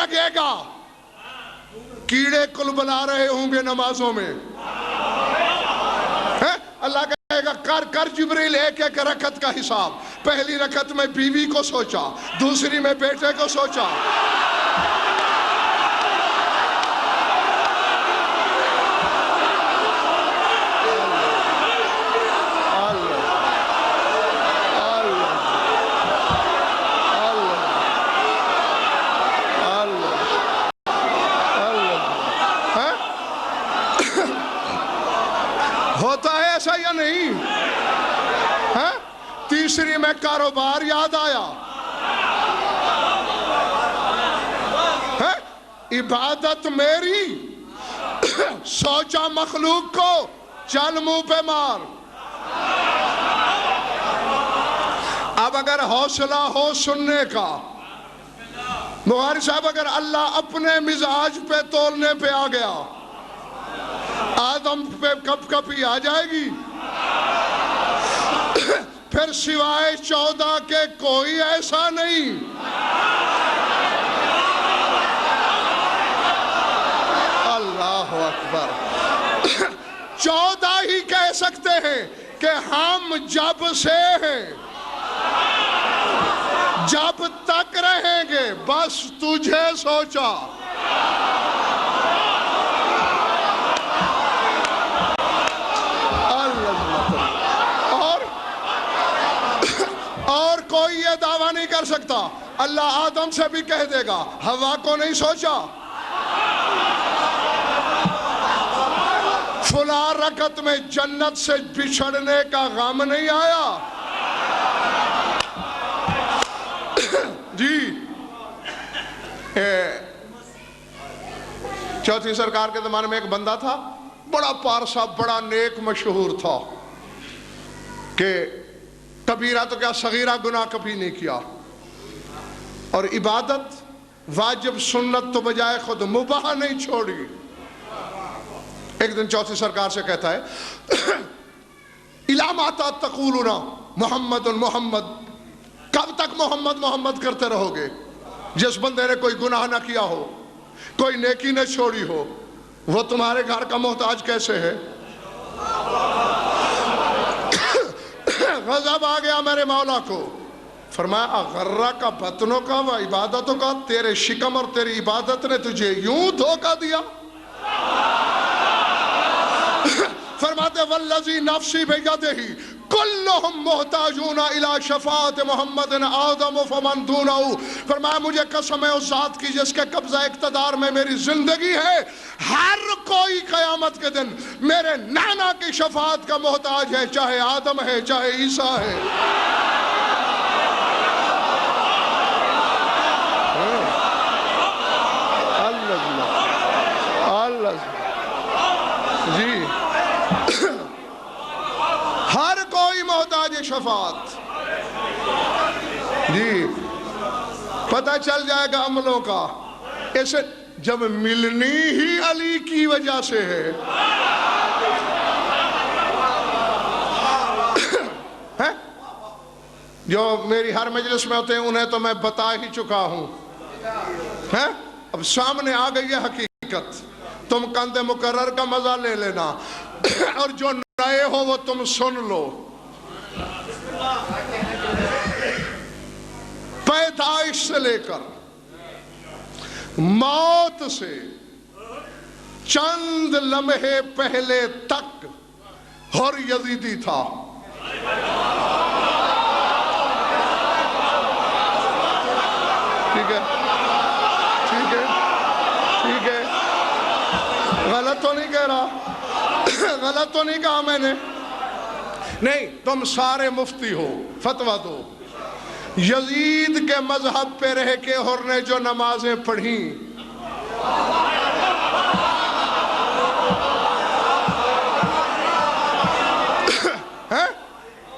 لگے گا کیڑے کل بلا رہے ہوں گے نمازوں میں. اللہ کہے گا کر جبریل ایک ایک رکعت کا حساب. پہلی رکعت میں بیوی کو سوچا, دوسری میں بیٹے کو سوچا. ہوتا ہے ایسا یا نہیں؟ تیسری میں کاروبار یاد آیا. عبادت میری, سوچا مخلوق کو, چل منہ پہ مار. اب اگر حوصلہ ہو سننے کا, بخاری صاحب اگر اللہ اپنے مزاج پہ تولنے پہ آ گیا, آدم پہ کپ کپی آ جائے گی. پھر سوائے 14 کے کوئی ایسا نہیں. اللہ اکبر. 14 ہی کہہ سکتے ہیں کہ ہم جب سے ہیں, جب تک رہیں گے, بس تجھے سوچا. اور کوئی یہ دعویٰ نہیں کر سکتا. اللہ آدم سے بھی کہہ دے گا, حوا کو نہیں سوچا. فلاں رکعت میں جنت سے بچھڑنے کا غم نہیں آیا. جی چوتھی سرکار کے زمانے میں ایک بندہ تھا, بڑا پارسا, بڑا نیک, مشہور تھا کہ کبیرہ تو کیا صغیرہ گناہ کبھی نہیں کیا, اور عبادت واجب سنت تو بجائے خود مباح نہیں چھوڑی. ایک دن چوتھی سرکار سے کہتا ہے, اِلَا مَاتَ تَقُولُونَ محمد محمد, کب تک محمد محمد کرتے رہو گے؟ جس بندے نے کوئی گناہ نہ کیا ہو, کوئی نیکی نہ چھوڑی ہو, وہ تمہارے گھر کا محتاج کیسے ہے؟ غضب آ گیا میرے مولا کو. فرمایا اغرہ کا بطنوں کا و عبادتوں کا, تیرے شکم اور تیری عبادت نے تجھے یوں دھوکہ دیا. فرماتے والذی نفسی بیدہ ہی کلہم محتاجون الی شفاعت محمد آدم فمن دونہ. فرمایا مجھے قسم ہے اس ذات کی جس کے قبضہ اقتدار میں میری زندگی ہے, ہر کوئی قیامت کے دن میرے نانا کی شفاعت کا محتاج ہے, چاہے آدم ہے چاہے عیسیٰ ہے. جی ہر کوئی محتاج شفاعت. جی پتہ چل جائے گا عملوں کا, اسے جب ملنی ہی علی کی وجہ سے ہے. جو میری ہر مجلس میں ہوتے ہیں انہیں تو میں بتا ہی چکا ہوں. اب سامنے آ گئی ہے حقیقت, تم کند مقرر کا مزہ لے لینا, اور جو نئے ہو وہ تم سن لو. پیدائش سے لے کر موت سے چند لمحے پہلے تک ہر یزیدی تھا. ٹھیک ہے, ٹھیک ہے, ٹھیک ہے, غلط تو نہیں کہہ رہا, غلط تو نہیں کہا میں نے. نہیں, تم سارے مفتی ہو, فتویٰ دو. یزید کے مذہب پہ رہ کے ہر نے جو نمازیں پڑھیں,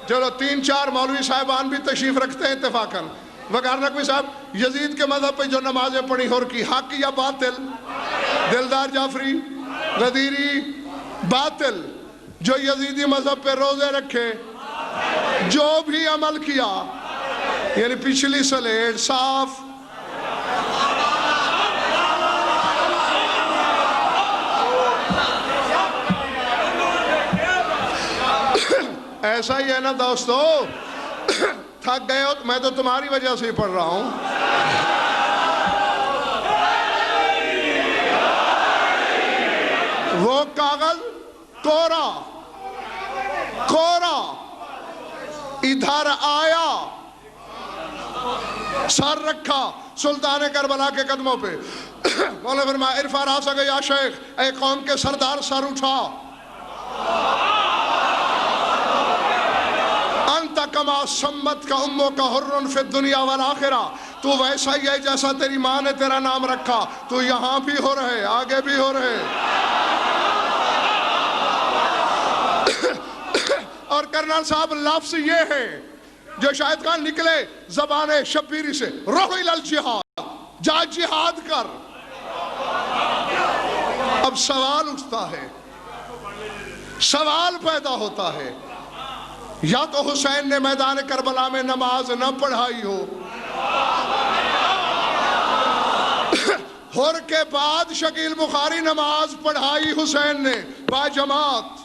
چلو 3-4 مولوی صاحبان بھی تشریف رکھتے ہیں اتفاقاً, وقار نقوی صاحب یزید کے مذہب پہ جو نمازیں پڑھی ہر کی, حق یا باطل؟ دلدار جعفری, غدیری, باطل. جو یزیدی مذہب پہ روزے رکھے, جو بھی عمل کیا, یعنی پچھلی سلیٹ صاف. ایسا ہی ہے نا دوستو، تھک گئے ہو، میں تو تمہاری وجہ سے ہی پڑھ رہا ہوں. وہ کاغذ کورا کورا ادھر آیا، سر رکھا سلطان کربلا کے قدموں پہ. مولا فرمایا ارفع راسک یا شیخ، اے قوم کے سردار سر اٹھا. انت کما سمت کا امو کا حرن فی الدنیا والآخرہ، تو ویسا ہی ہے جیسا تیری ماں نے تیرا نام رکھا، تو یہاں بھی ہو رہے آگے بھی ہو رہے. اور کرنل صاحب لفظ یہ ہے جو شاہد خان نکلے زبان شبیری سے، روح الی الجہاد، جا جہاد کر. اب سوال اٹھتا ہے، سوال پیدا ہوتا ہے، یا تو حسین نے میدان کربلا میں نماز نہ پڑھائی ہو، ہر کے بعد شکیل بخاری نماز پڑھائی حسین نے با جماعت.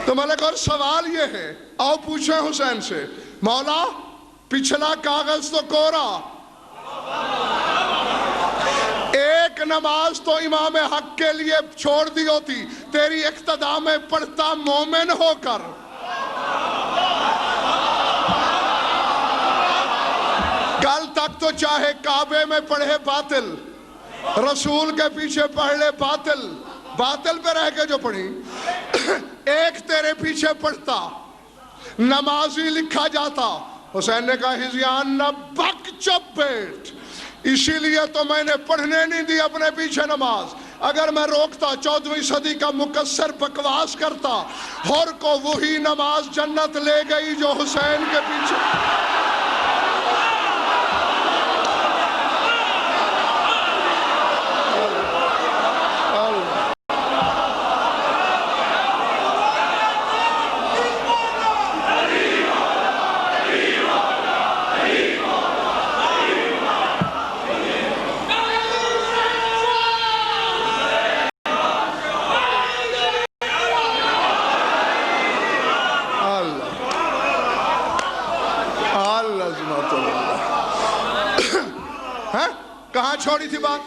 تو ملک اور سوال یہ ہے، آؤ پوچھیں حسین سے، مولا پچھلا کاغذ تو کورا، ایک نماز تو امام حق کے لیے چھوڑ دی ہوتی، تیری اقتداء میں پڑھتا مومن ہو کر. کل تک تو چاہے کعبے میں پڑھے باطل، رسول کے پیچھے پڑھ لے باطل، باطل پہ رہ کے جو پڑھی، ایک تیرے پیچھے پڑھتا نمازی لکھا جاتا. حسین نے کہا ہزیان نہ بک چپ بیٹھ، اسی لیے تو میں نے پڑھنے نہیں دی اپنے پیچھے نماز. اگر میں روکتا 14ویں صدی کا مکسر بکواس کرتا، ہر کو وہی نماز جنت لے گئی جو حسین کے پیچھے. کہاں چھوڑی تھی بات؟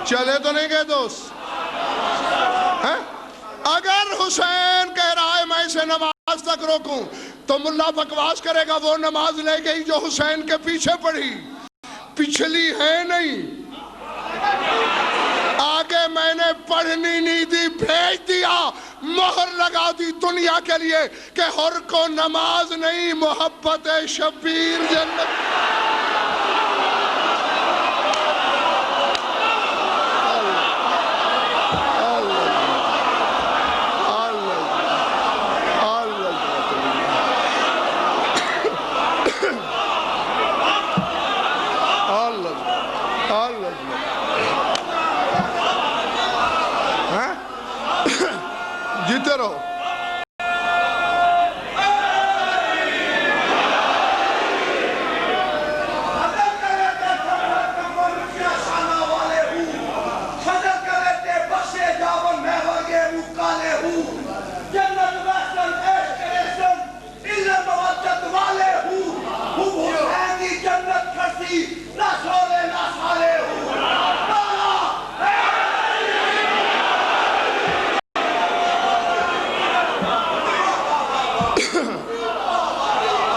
چلے تو نہیں گئے دوست؟ اگر حسین کہہ رہا ہے میں اسے نماز تک روکوں تو ملا بکواس کرے گا وہ نماز لے گئی جو حسین کے پیچھے پڑھی، پچھلی ہے نہیں. آگے میں نے پڑھنی نہیں دی، بھیج دیا، مہر لگا دی دنیا کے لیے کہ ہر کو نماز نہیں، محبت شبیر جنت. جیتے رہو.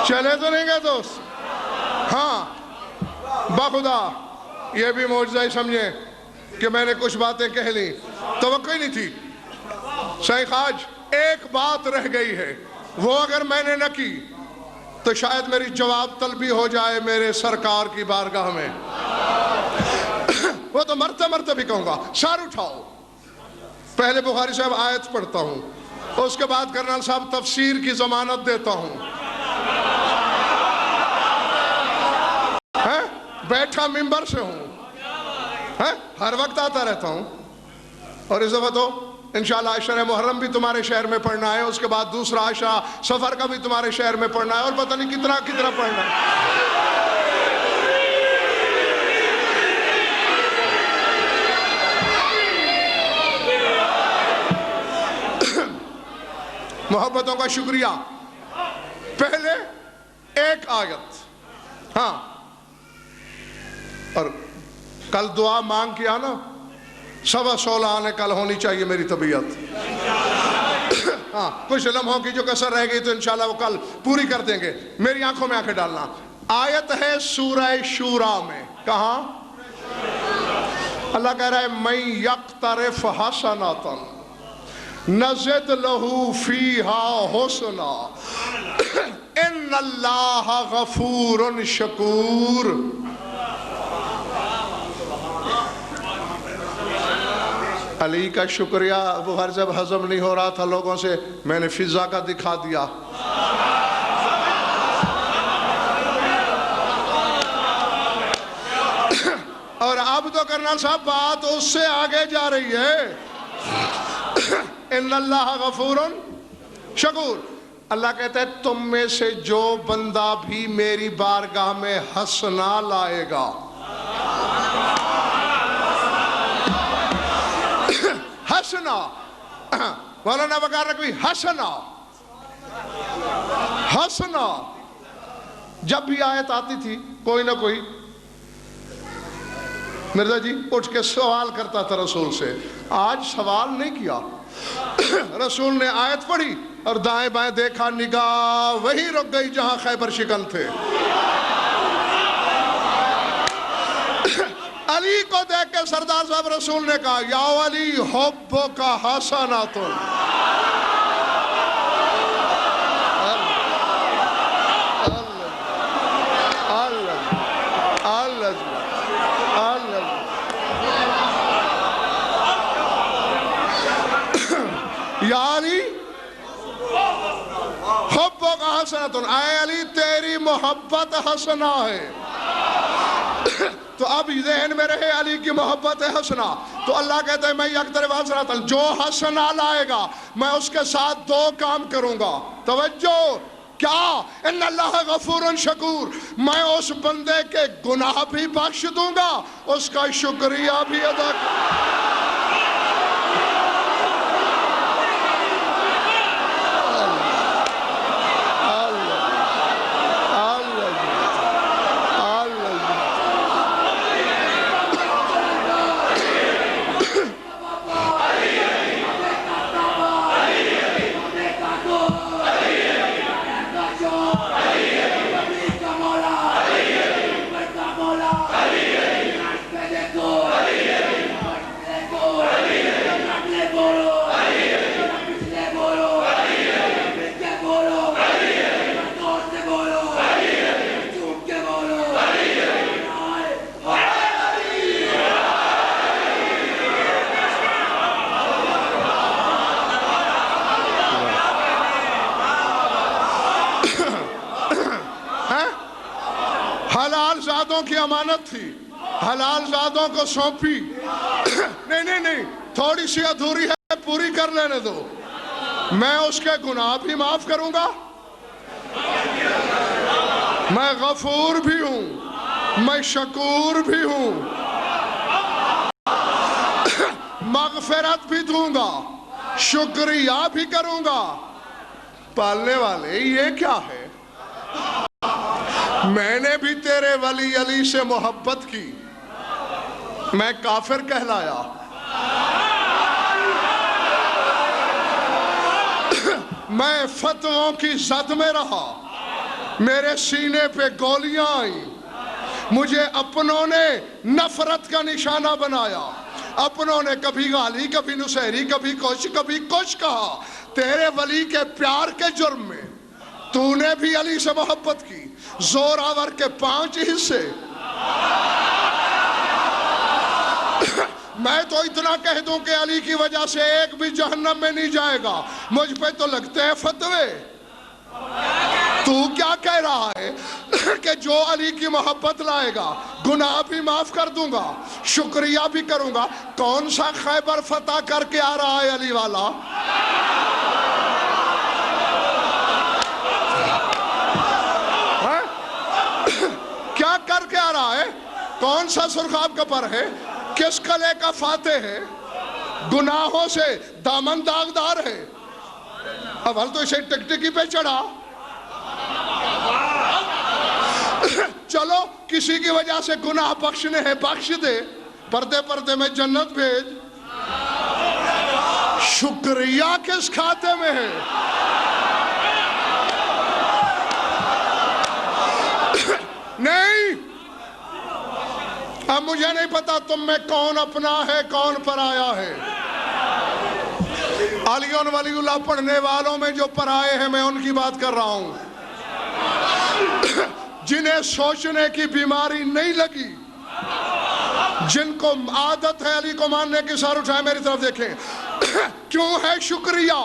چلے تو نہیں گئے دوست؟ ہاں بخدا یہ بھی معجزہ ہی سمجھے کہ میں نے کچھ باتیں کہہ لی، توقع ہی نہیں تھی. شیخ آج ایک بات رہ گئی ہے، وہ اگر میں نے نہ کی تو شاید میری جواب طلبی ہو جائے میرے سرکار کی بارگاہ میں. وہ تو مرتے مرتے بھی کہوں گا. سر اٹھاؤ، پہلے بخاری صاحب آیت پڑھتا ہوں، اس کے بعد کرنل صاحب تفسیر کی ضمانت دیتا ہوں. بیٹھا ممبر سے ہوں، ہر وقت آتا رہتا ہوں. اور اس دفعہ تو انشاءاللہ عشرہ محرم بھی تمہارے شہر میں پڑھنا ہے، اس کے بعد دوسرا عشرہ سفر کا بھی تمہارے شہر میں پڑھنا ہے، اور پتہ نہیں کتنا کتنا پڑھنا ہے۔ محبتوں کا شکریہ۔ پہلے ایک آیت، ہاں، اور کل دعا مانگ کیا نا، 16:15 آنے کل ہونی چاہیے میری طبیعت، ہاں، کچھ لمحوں کی جو کسر رہ گئی تو انشاءاللہ وہ کل پوری کر دیں گے۔ میری آنکھوں میں آنکھیں ڈالنا، آیت ہے سورہ شورا میں، کہاں؟ اللہ کہہ رہا ہے مَن یقترف حسنۃ نزد لہ فیہا حسنا ان اللہ غفور شکور۔ علی کا شکریہ وہ ہر جب ہضم نہیں ہو رہا تھا لوگوں سے، میں نے فضا کا دکھا دیا۔ اور اب تو کرنل صاحب بات اس سے آگے جا رہی ہے، ان اللہ غفور شکور۔ اللہ کہتا ہے تم میں سے جو بندہ بھی میری بارگاہ میں حسنا لائے گا، حسنا، مولانا بکار رکھوی، حسنا، حسنا، جب بھی آیت آتی تھی کوئی نہ کوئی مرزا جی اٹھ کے سوال کرتا تھا رسول سے۔ آج سوال نہیں کیا، رسول نے آیت پڑھی اور دائیں بائیں دیکھا، نگاہ وہی رک گئی جہاں خیبر شکن تھے۔ علی کو دیکھ کے سردار صاحب رسول نے کہا یا علی حبک حسنۃ، یا علی حبک حسنۃ، اے علی تیری محبت حسنہ ہے۔ تو اب ذہن میں رہے علی کی محبت حسنہ، تو اللہ کہتا ہے میں یقترف حسنۃ، جو حسنہ لائے گا میں اس کے ساتھ دو کام کروں گا، توجہ کیا؟ ان اللہ غفور شکور، میں اس بندے کے گناہ بھی بخش دوں گا، اس کا شکریہ بھی ادا کروں گا۔ حلال زادوں کی امانت تھی، حلال زادوں کو سونپی، نہیں تھوڑی سی ادھوری ہے پوری کر لینے دو، میں اس کے گناہ بھی معاف کروں گا، میں غفور بھی ہوں، میں شکور بھی ہوں، مغفرت بھی دوں گا، شکریہ بھی کروں گا۔ پالنے والے یہ کیا ہے؟ میں نے بھی تیرے ولی علی سے محبت کی، میں کافر کہلایا، میں فتووں کی زد میں رہا، میرے سینے پہ گولیاں آئیں، مجھے اپنوں نے نفرت کا نشانہ بنایا، اپنوں نے کبھی غالی کبھی نصیری کبھی کچھ کہا، تیرے ولی کے پیار کے جرم میں تو نے بھی علی سے محبت کی، زور آور کے 5 حصے۔ میں تو اتنا کہہ دوں کہ علی کی وجہ سے ایک بھی جہنم میں نہیں جائے گا، مجھ پہ تو لگتے ہیں فتوے، تو کیا کہہ رہا ہے؟ کہ جو علی کی محبت لائے گا گناہ بھی معاف کر دوں گا، شکریہ بھی کروں گا۔ کون سا خیبر فتح کر کے آ رہا ہے علی والا؟ کیا کر کے آ رہا ہے؟ کون سا سرخاب کا پر ہے؟ کس قلعے کا فاتح ہے؟ گناہوں سے دامن داغدار ہے۔ اول تو اسے ٹکٹکی پہ چڑھا، چلو کسی کی وجہ سے گناہ بخشنے ہیں بخش دے، پردے پردے میں جنت بھیج۔ شکریہ کس کھاتے میں ہے؟ نہیں، اب مجھے نہیں پتا تم میں کون اپنا ہے کون پرایا ہے۔ علی ولی اللہ پڑھنے والوں میں جو پرائے ہیں میں ان کی بات کر رہا ہوں، جنہیں سوچنے کی بیماری نہیں لگی، جن کو عادت ہے علی کو ماننے کی، سر اٹھائے میری طرف دیکھیں۔ کیوں ہے شکریہ؟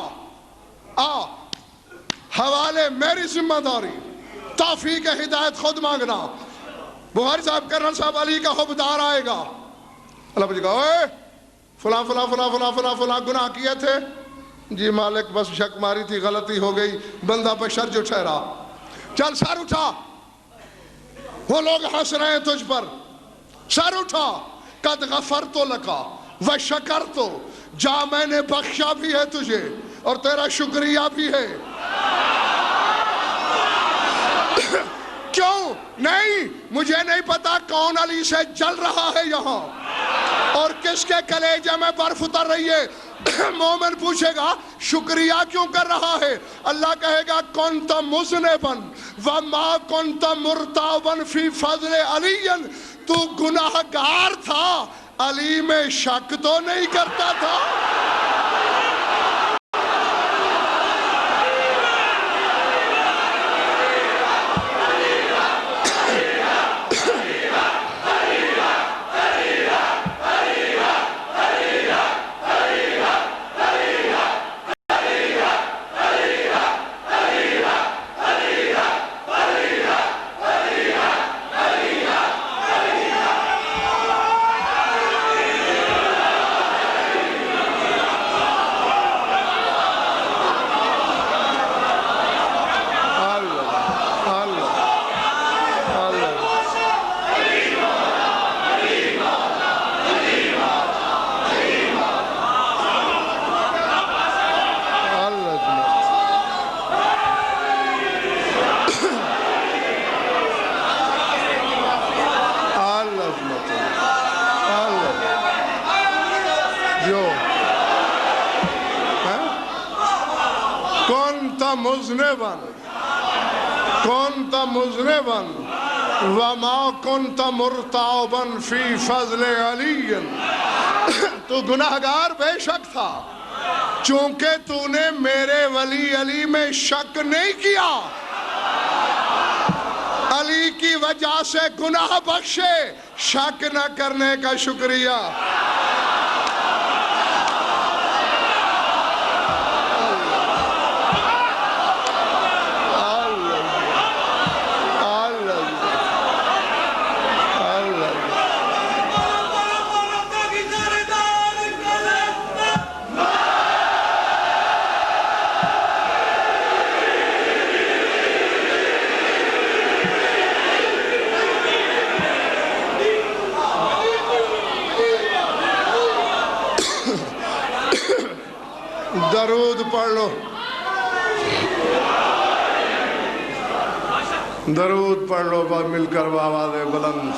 حوالے میری ذمہ داری، توفیق ہدایت خود مانگنا۔ بخاری صاحب کرنل صاحب علی کا حبدار آئے گا، اللہ پوچھے گا اوے فلاں فلاں فلاں فلاں فلاں فلاں گناہ کیے تھے؟ جی مالک بس شک ماری تھی، غلطی ہو گئی، بندہ بشر جو ٹھہرا، چل سر اٹھا، وہ لوگ ہنس رہے ہیں تجھ پر، سر اٹھا، قد غفرت لکا وشکرت، جا میں نے بخشا بھی ہے تجھے اور تیرا شکریہ بھی ہے۔ کیوں نہیں؟ مجھے نہیں پتا کون علی سے جل رہا ہے یہاں اور کس کے کلیجے میں برف اتر رہی ہے۔ مومن پوچھے گا شکریہ کیوں کر رہا ہے؟ اللہ کہے گا کنت مذنبا وما کنت مرتابا فی فضل علی، تو گناہگار تھا، علی میں شک تو نہیں کرتا تھا۔ كنت مذنبا وما كنت مرتابا فی فضل علی، تو گناہگار بے شک تھا، چونکہ تو نے میرے ولی علی میں شک نہیں کیا، علی کی وجہ سے گناہ بخشے، شک نہ کرنے کا شکریہ۔ درود پڑھ لو، درود پڑھ لو مل کر آواز بلند۔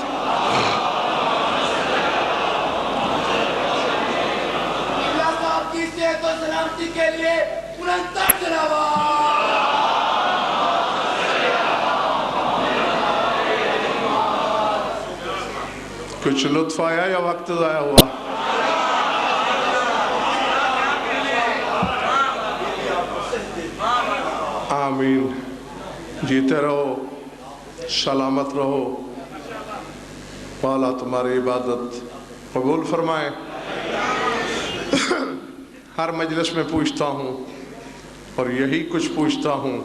اللہ صاحب کی صحت و سلامتی کے لیے منتظر آواز۔ کچھ لطف آیا یا وقت ضائع ہوا؟ آمین۔ جیتے رہو، سلامت رہو، مولا تمہاری عبادت قبول فرمائے۔ ہر مجلس میں پوچھتا ہوں اور یہی کچھ پوچھتا ہوں،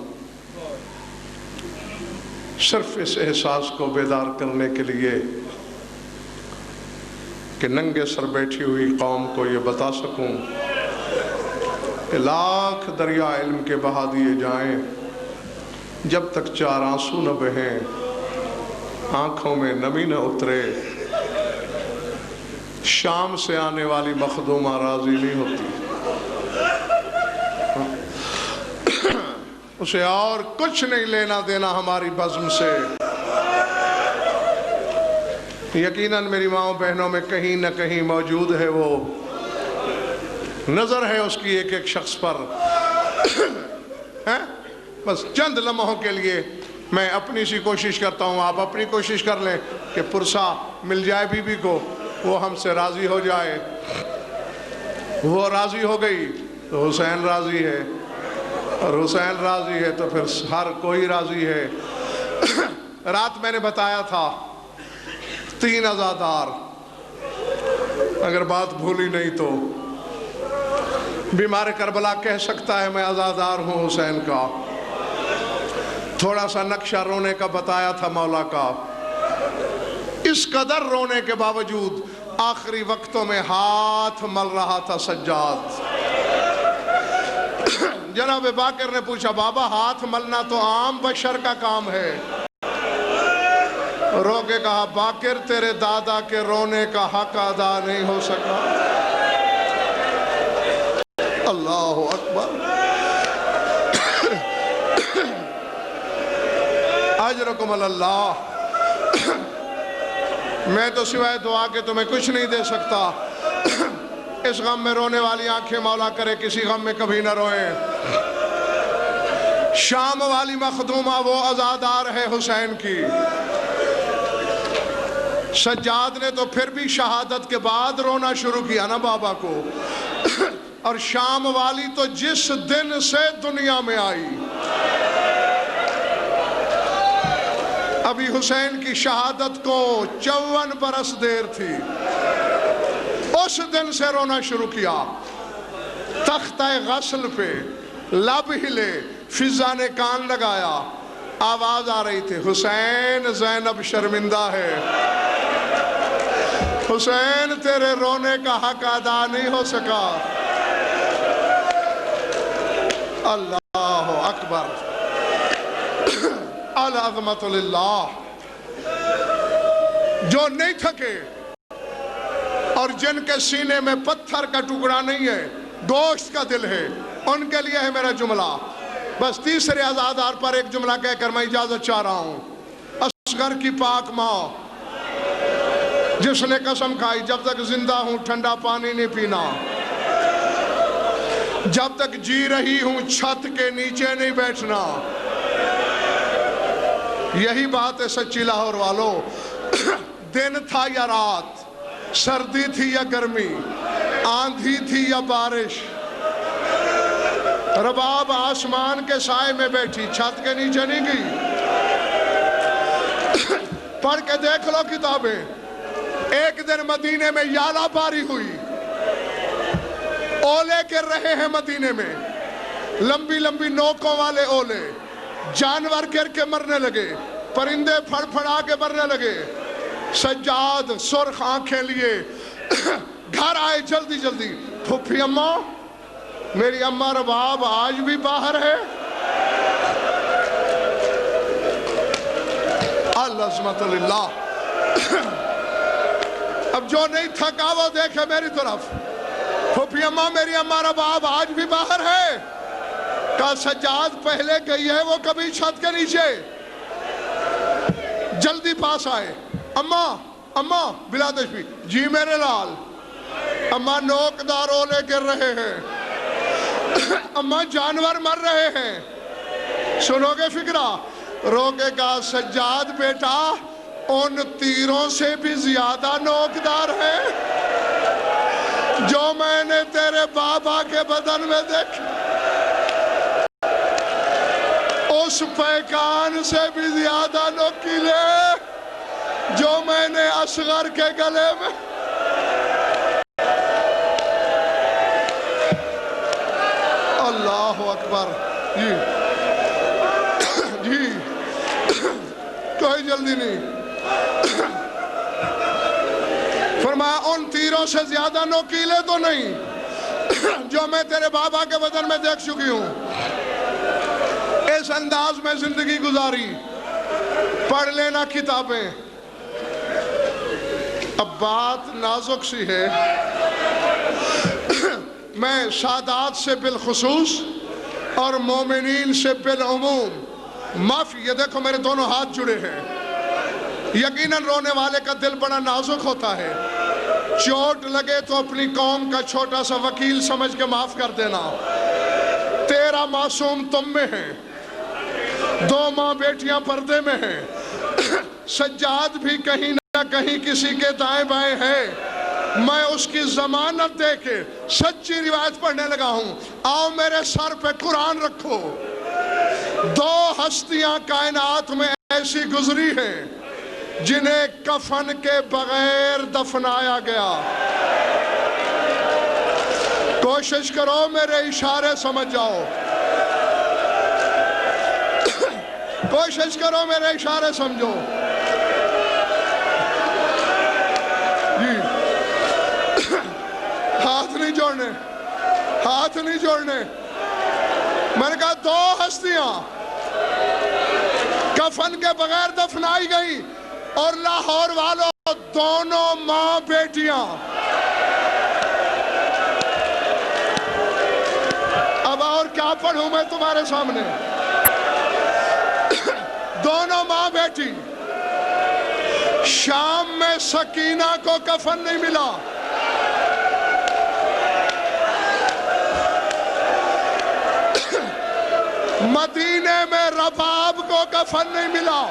صرف اس احساس کو بیدار کرنے کے لیے کہ ننگے سر بیٹھی ہوئی قوم کو یہ بتا سکوں کہ لاکھ دریا علم کے بہا دیے جائیں، جب تک چار آنسو نہ بہیں، آنکھوں میں نمی نہ اترے، شام سے آنے والی مخدومہ راضی نہیں ہوتی، اسے اور کچھ نہیں لینا دینا ہماری بزم سے۔ یقیناً میری ماؤں بہنوں میں کہیں نہ کہیں موجود ہے، وہ نظر ہے اس کی ایک ایک شخص پر۔ بس چند لمحوں کے لیے میں اپنی سی کوشش کرتا ہوں، آپ اپنی کوشش کر لیں کہ پرسا مل جائے بی بی کو، وہ ہم سے راضی ہو جائے۔ وہ راضی ہو گئی تو حسین راضی ہے، اور حسین راضی ہے تو پھر ہر کوئی راضی ہے۔ رات میں نے بتایا تھا 3 عزادار، اگر بات بھولی نہیں تو بیمار کربلا کہہ سکتا ہے میں عزادار ہوں حسین کا۔ تھوڑا سا نقشہ رونے کا بتایا تھا مولا کا، اس قدر رونے کے باوجود آخری وقتوں میں ہاتھ مل رہا تھا سجاد۔ جناب باقر نے پوچھا بابا ہاتھ ملنا تو عام بشر کا کام ہے، رو کے کہا باقر تیرے دادا کے رونے کا حق ادا نہیں ہو سکا۔ اللہ اکبر، اجرکم اللہ۔ میں تو سوائے دعا کے تمہیں کچھ نہیں دے سکتا۔ اس غم میں رونے والی آنکھیں مولا کرے کسی غم میں کبھی نہ روئیں۔ شام والی مخدومہ وہ عزادار ہے حسین کی۔ سجاد نے تو پھر بھی شہادت کے بعد رونا شروع کیا نا بابا کو، اور شام والی تو جس دن سے دنیا میں آئی۔ ابھی حسین کی شہادت کو 54 برس دیر تھی، اس دن سے رونا شروع کیا۔ تختہ غسل پہ لب ہلے، فضا نے کان لگایا، آواز آ رہی تھی حسین زینب شرمندہ ہے، حسین تیرے رونے کا حق ادا نہیں ہو سکا۔ اللہ اکبر، العظمت للہ۔ جو نہیں تھکے اور جن کے سینے میں پتھر کا ٹکڑا نہیں ہے، گوشت کا دل ہے، ان کے لیے ہے میرا جملہ۔ بس تیسرے عزادار پر ایک جملہ کہہ کر میں اجازت چاہ رہا ہوں۔ اصغر کی پاک ماں جس نے قسم کھائی جب تک زندہ ہوں ٹھنڈا پانی نہیں پینا، جب تک جی رہی ہوں چھت کے نیچے نہیں بیٹھنا۔ یہی بات ہے سچی لاہور والوں، دن تھا یا رات، سردی تھی یا گرمی، آندھی تھی یا بارش، رباب آسمان کے سائے میں بیٹھی، چھت کے نیچے نہیں گئی۔ پڑھ کے دیکھ لو کتابیں۔ ایک دن مدینے میں یالہ باری ہوئی، اولے گر رہے ہیں مدینے میں، لمبی لمبی نوکوں والے اولے، جانور گر کے مرنے لگے، پرندے پھڑ پھڑا کے مرنے لگے۔ سجاد سرخ آنکھیں لیے گھر آئے جلدی جلدی، پھپھی اماں، میری اماں رباب آج بھی باہر ہے؟ العظمت للہ۔ اب جو نہیں تھکا وہ دیکھے میری طرف، پھپھی اماں میری اماں رباب آج بھی باہر ہے؟ کہا سجاد پہلے گئی ہے وہ کبھی چھت کے نیچے۔ جلدی پاس آئے، اماں اماں بلا تشبیہ، جی میرے لال، اماں نوکدار اولے گر رہے ہیں، اماں جانور مر رہے ہیں، سنو گے فکرہ؟ رو کے کہا سجاد بیٹا ان تیروں سے بھی زیادہ نوکدار ہے جو میں نے تیرے بابا کے بدن میں دیکھا، اس پیکان سے بھی زیادہ نوکیلے جو میں نے اصغر کے گلے میں۔ اللہ اکبر۔ جی جی کوئی جلدی نہیں۔ فرمایا ان تیروں سے زیادہ نوکیلے تو نہیں جو میں تیرے بابا کے بدن میں دیکھ چکی ہوں۔ اس انداز میں زندگی گزاری، پڑھ لینا کتابیں۔ اب بات نازک سی ہے، میں سادات سے بالخصوص اور مومنین سے بالعموم معافی، یہ دیکھو میرے دونوں ہاتھ جڑے ہیں۔ یقیناً رونے والے کا دل بڑا نازک ہوتا ہے، چوٹ لگے تو اپنی قوم کا چھوٹا سا وکیل سمجھ کے معاف کر دینا۔ تیرا معصوم تم میں ہے، 2 ماں بیٹیاں پردے میں ہیں، سجاد بھی کہیں نہ کہیں کسی کے دائیں بائیں ہے۔ میں اس کی ضمانت دے کے سچی روایت پڑھنے لگا ہوں۔ آؤ میرے سر پہ قرآن رکھو۔ 2 ہستیاں کائنات میں ایسی گزری ہیں جنہیں کفن کے بغیر دفنایا گیا۔ کوشش کرو میرے اشارے سمجھ جاؤ، کوشش کرو میرے اشارے سمجھو۔ جی ہاتھ نہیں جوڑنے، ہاتھ نہیں جوڑنے۔ میں نے کہا 2 ہستیاں کفن کے بغیر دفنائی گئی، اور لاہور والوں دونوں ماں بیٹیاں۔ اب اور کیا پڑھوں میں تمہارے سامنے؟ دونوں ماں بیٹی۔ شام میں سکینہ کو کفن نہیں ملا، مدینے میں رباب کو کفن نہیں ملا۔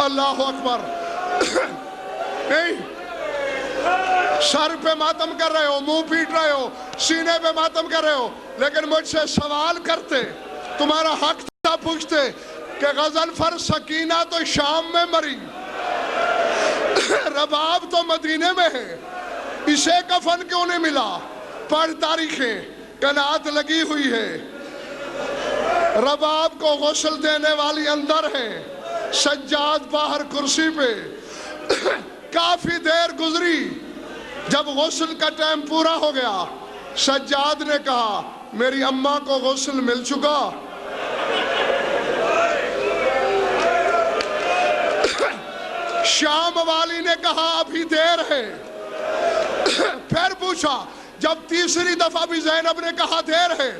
اللہ اکبر۔ نہیں، سر پہ ماتم کر رہے ہو، منہ پیٹ رہے ہو، سینے پہ ماتم کر رہے ہو، لیکن مجھ سے سوال کرتے، تمہارا حق تھا پوچھتے کہ غضنفر سکینہ تو شام میں مری، رباب تو مدینے میں ہے، اسے کفن کیوں نہیں ملا؟ پڑھ تاریخیں، قناعت لگی ہوئی ہے۔ رباب کو غسل دینے والی اندر ہے، سجاد باہر کرسی پہ۔ کافی دیر گزری، جب غسل کا ٹائم پورا ہو گیا، سجاد نے کہا میری اماں کو غسل مل چکا۔ شام والی نے کہا ابھی دیر ہے۔ پھر پوچھا، جب تیسری دفعہ بھی زینب نے کہا دیر ہے،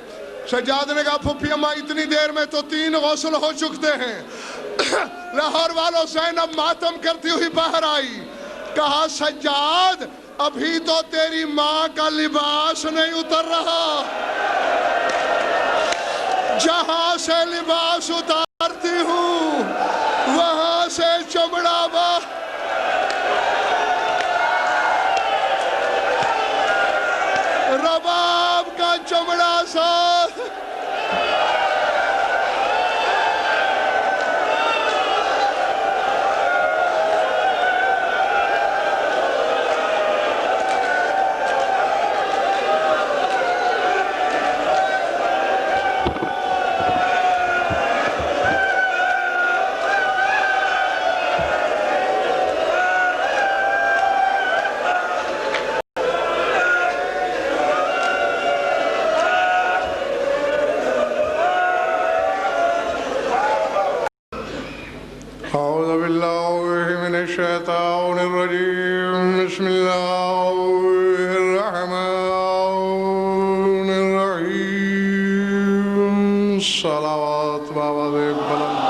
سجاد نے کہا پھپھی اماں اتنی دیر میں تو 3 غسل ہو چکتے ہیں۔ لاہور والوں، زینب ماتم کرتی ہوئی باہر آئی، کہا سجاد ابھی تو تیری ماں کا لباس نہیں اتر رہا، جہاں سے لباس اتارتی ہوں وہاں سے چمڑا باہر۔ رباب کا چمڑا ساتھ۔ الشیطان الرجیم بسم اللہ الرحمن الرحیم صلوات بابا دیکھ بلند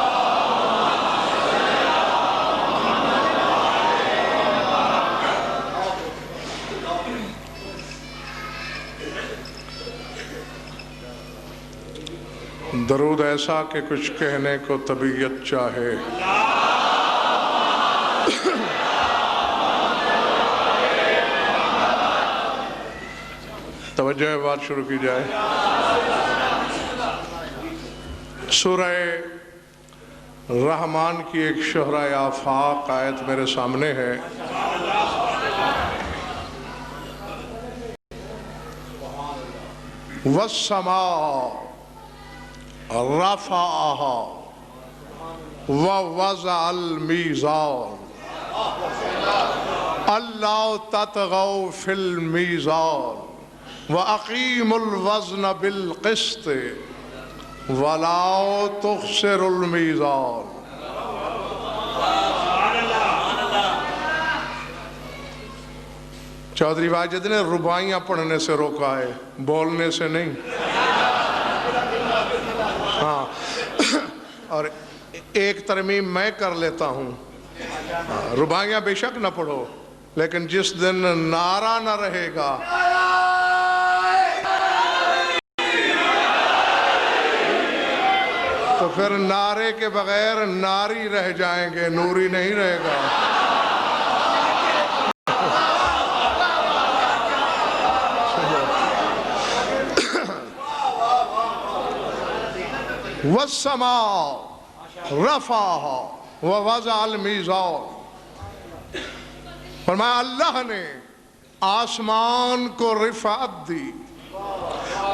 درود ایسا کہ کچھ کہنے کو طبیعت چاہے توجہ ہے بات شروع کی جائے سورہ رحمان کی ایک شہرہ آفاق آیت میرے سامنے ہے والسماء رفعها ووضع الميزان ألا تطغوا في الميزان وأقيموا الوزن بالقسط ولا تخسروا الميزان. چودھری واجد نے رباعیاں پڑھنے سے روکا ہے، بولنے سے نہیں. ہاں، اور ایک ترمیم میں کر لیتا ہوں. رباعیاں بے شک نہ پڑھو، لیکن جس دن نعرہ نہ رہے گا تو پھر نعرے کے بغیر ناری رہ جائیں گے، نوری نہیں رہے گا. وَالسَّمَاءَ رَفَعَهَا وَوَضَعَ الْمِيزَانَ. فرمایا اللہ نے آسمان کو رفعت دی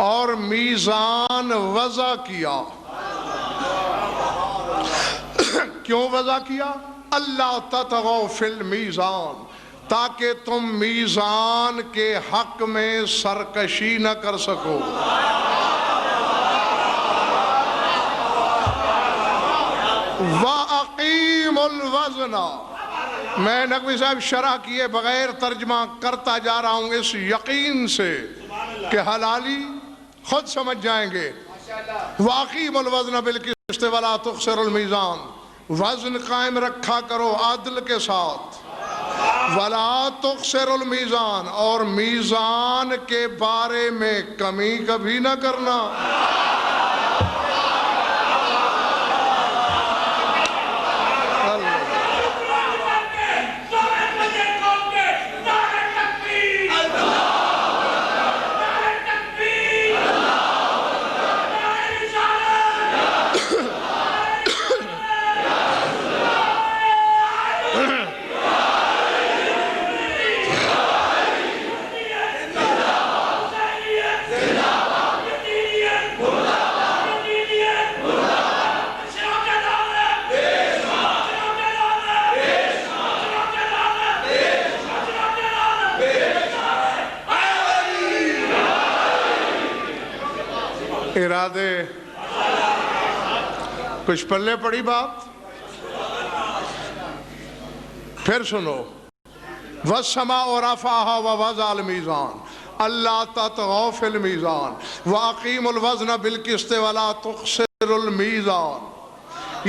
اور میزان وضع کیا. کیوں وضع کیا؟ اللہ تطغوا فی المیزان، تاکہ تم میزان کے حق میں سرکشی نہ کر سکو. وَأَقِيمُوا الْوَزْنَ. میں نقوی صاحب شرح کیے بغیر ترجمہ کرتا جا رہا ہوں اس یقین سے کہ حلالی خود سمجھ جائیں گے. وَأَقِيمُوا الْوَزْنَ بِالْقِسْطِ وَلَا تُخْسِرُوا الْمِيزَانَ. وزن قائم رکھا کرو عدل کے ساتھ. وَلَا تُخْسِرُوا الْمِيزَانَ، اور میزان کے بارے میں کمی کبھی نہ کرنا. ارادے کچھ پلے پڑی بات؟ پھر سنو. وَالسَّمَاءَ رَفَعَهَا وَوَضَعَ الْمِيزَانَ أَلَّا تَطْغَوْا فِي الْمِيزَانِ وَأَقِيمُوا الْوَزْنَ بِالْقِسْطِ وَلَا تُخْسِرُوا الْمِيزَانَ.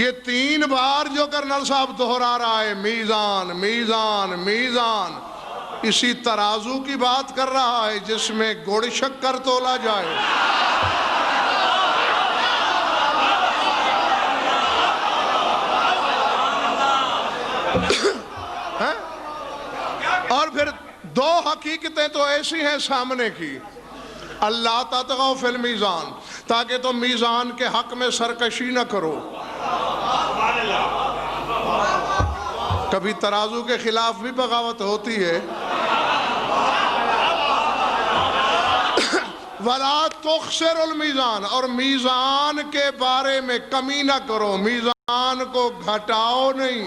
یہ 3 بار جو کرنل صاحب دہرا رہا ہے، میزان میزان میزان، اسی ترازو کی بات کر رہا ہے جس میں گڑ شکر تولا جائے. اور پھر 2 حقیقتیں تو ایسی ہیں سامنے کی. اللہ تطغوا فی المیزان، تاکہ تم میزان کے حق میں سرکشی نہ کرو. کبھی ترازو کے خلاف بھی بغاوت ہوتی ہے. وَلَا تُخْسِرُوا الْمِيزَانَ، اور میزان کے بارے میں کمی نہ کرو، میزان کو گھٹاؤ نہیں.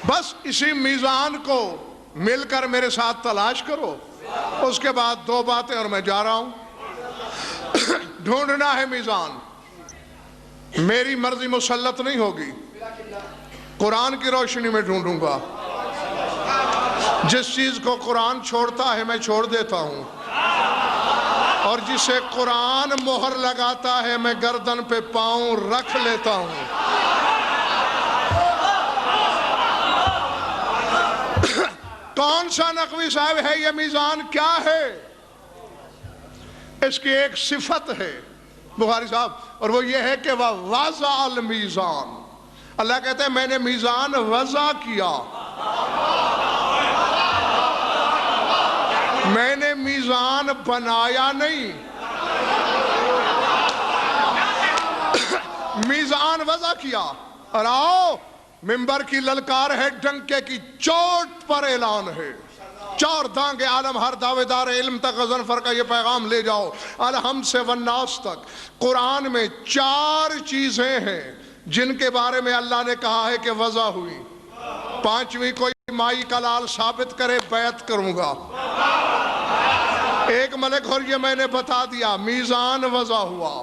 بس اسی میزان کو مل کر میرے ساتھ تلاش کرو. اس کے بعد 2 باتیں اور میں جا رہا ہوں. ڈھونڈنا ہے میزان. میری مرضی مسلط نہیں ہوگی، قرآن کی روشنی میں ڈھونڈوں گا. جس چیز کو قرآن چھوڑتا ہے میں چھوڑ دیتا ہوں، اور جسے قرآن مہر لگاتا ہے میں گردن پہ پاؤں رکھ لیتا ہوں. کون سا نقوی صاحب ہے یہ میزان؟ کیا ہے؟ اس کی ایک صفت ہے بخاری صاحب، اور وہ یہ ہے کہ وَوَضَعَ الْمِيزَانَ. اللہ کہتے ہیں میں نے میزان وضع کیا. میں نے میزان بنایا نہیں، میزان وضع کیا. اور آؤ منبر کی للکار ہے، ڈنکے کی چوٹ پر اعلان ہے، چار دانگے عالم ہر دعوے دار علم تک غضنفر کا یہ پیغام لے جاؤ، الحمد سے والناس تک۔ قرآن میں 4 چیزیں ہیں جن کے بارے میں اللہ نے کہا ہے کہ وضع ہوئی، 5ویں کوئی مائی کا لال ثابت کرے بیعت کروں گا۔ ایک ملک اور یہ میں نے بتا دیا، میزان وضع ہوا۔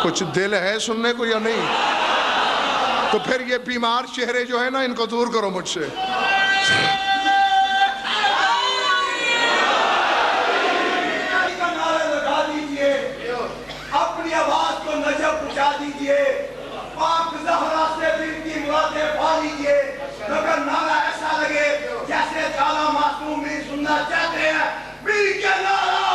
کچھ دل ہے سننے کو یا نہیں؟ تو پھر یہ بیمار چہرے جو ہیں نا، ان کو دور کرو مجھ سے۔ اپنی آواز کو نجف پہنچا دیجئے، پاک زہرا سے دل کی مرادیں پا لیجئے، مگر نعرہ ایسا لگے جیسے جانا معصوم بھی سننا چاہتے ہیں، مل کے نعرہ۔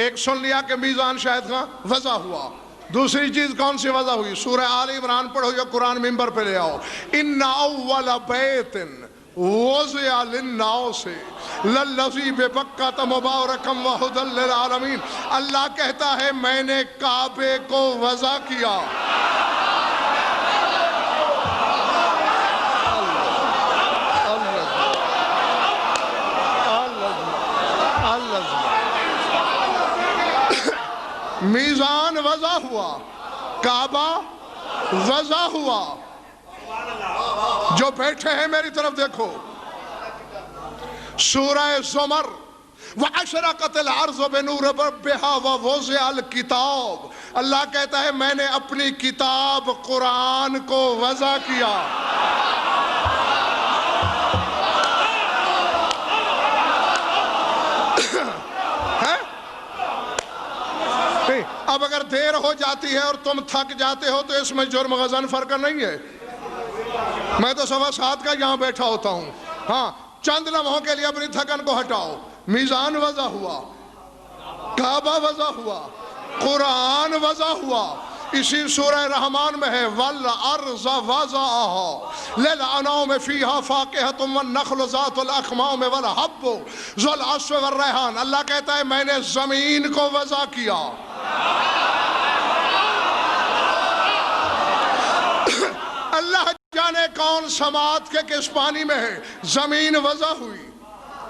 ایک سن لیا کہ میزان شاہد خان وضع ہوا۔ دوسری چیز کون سی وضع ہوئی؟ سورہ آل عمران پڑھو یا قرآن منبر پہ لے آؤ۔ ان اول بیت وضع للناس للذی ببکۃ مبارکا وہدی للعالمین۔ اللہ کہتا ہے میں نے کعبے کو وضع کیا۔ میزان وضع ہوا، کعبہ وضع ہوا۔ جو بیٹھے ہیں میری طرف دیکھو، سورہ زمر وَأَشْرَقَتِ الْأَرْضُ بِنُورِ رَبِّهَا وَوُضِعَ الْكِتَابُ۔ اللہ کہتا ہے میں نے اپنی کتاب قرآن کو وضع کیا۔ اب اگر دیر ہو جاتی ہے اور تم تھک جاتے ہو تو اس میں جرم غضنفر کا نہیں ہے۔ میں تو 7:15 کا یہاں بیٹھا ہوتا ہوں۔ ہاں، چند لمحوں کے لیے اپنی تھکن کو ہٹاؤ۔ میزان وضع ہوا، کعبہ وضع ہوا، قرآن وضع ہوا۔ اسی سورہ رحمان میں ہے وَالْأَرْضَ وَضَعَهَا لِلْأَنَامِ فِيهَا فَاكِهَةٌ وَالنَّخْلُ ذَاتُ الْأَكْمَامِ وَالْحَبُّ ذُو الْعَصْفِ وَالرَّيْحَانِ۔ اللہ کہتا ہے میں نے زمین کو وضع کیا۔ اللہ جانے کون سماعت کے کس پانی میں ہے۔ زمین وضع ہوئی،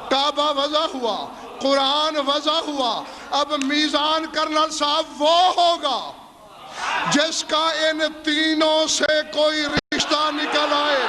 کعبہ وضع ہوا، قرآن وضع ہوا۔ اب میزان کرنل صاحب وہ ہوگا جس کا ان تینوں سے کوئی رشتہ نکل آئے۔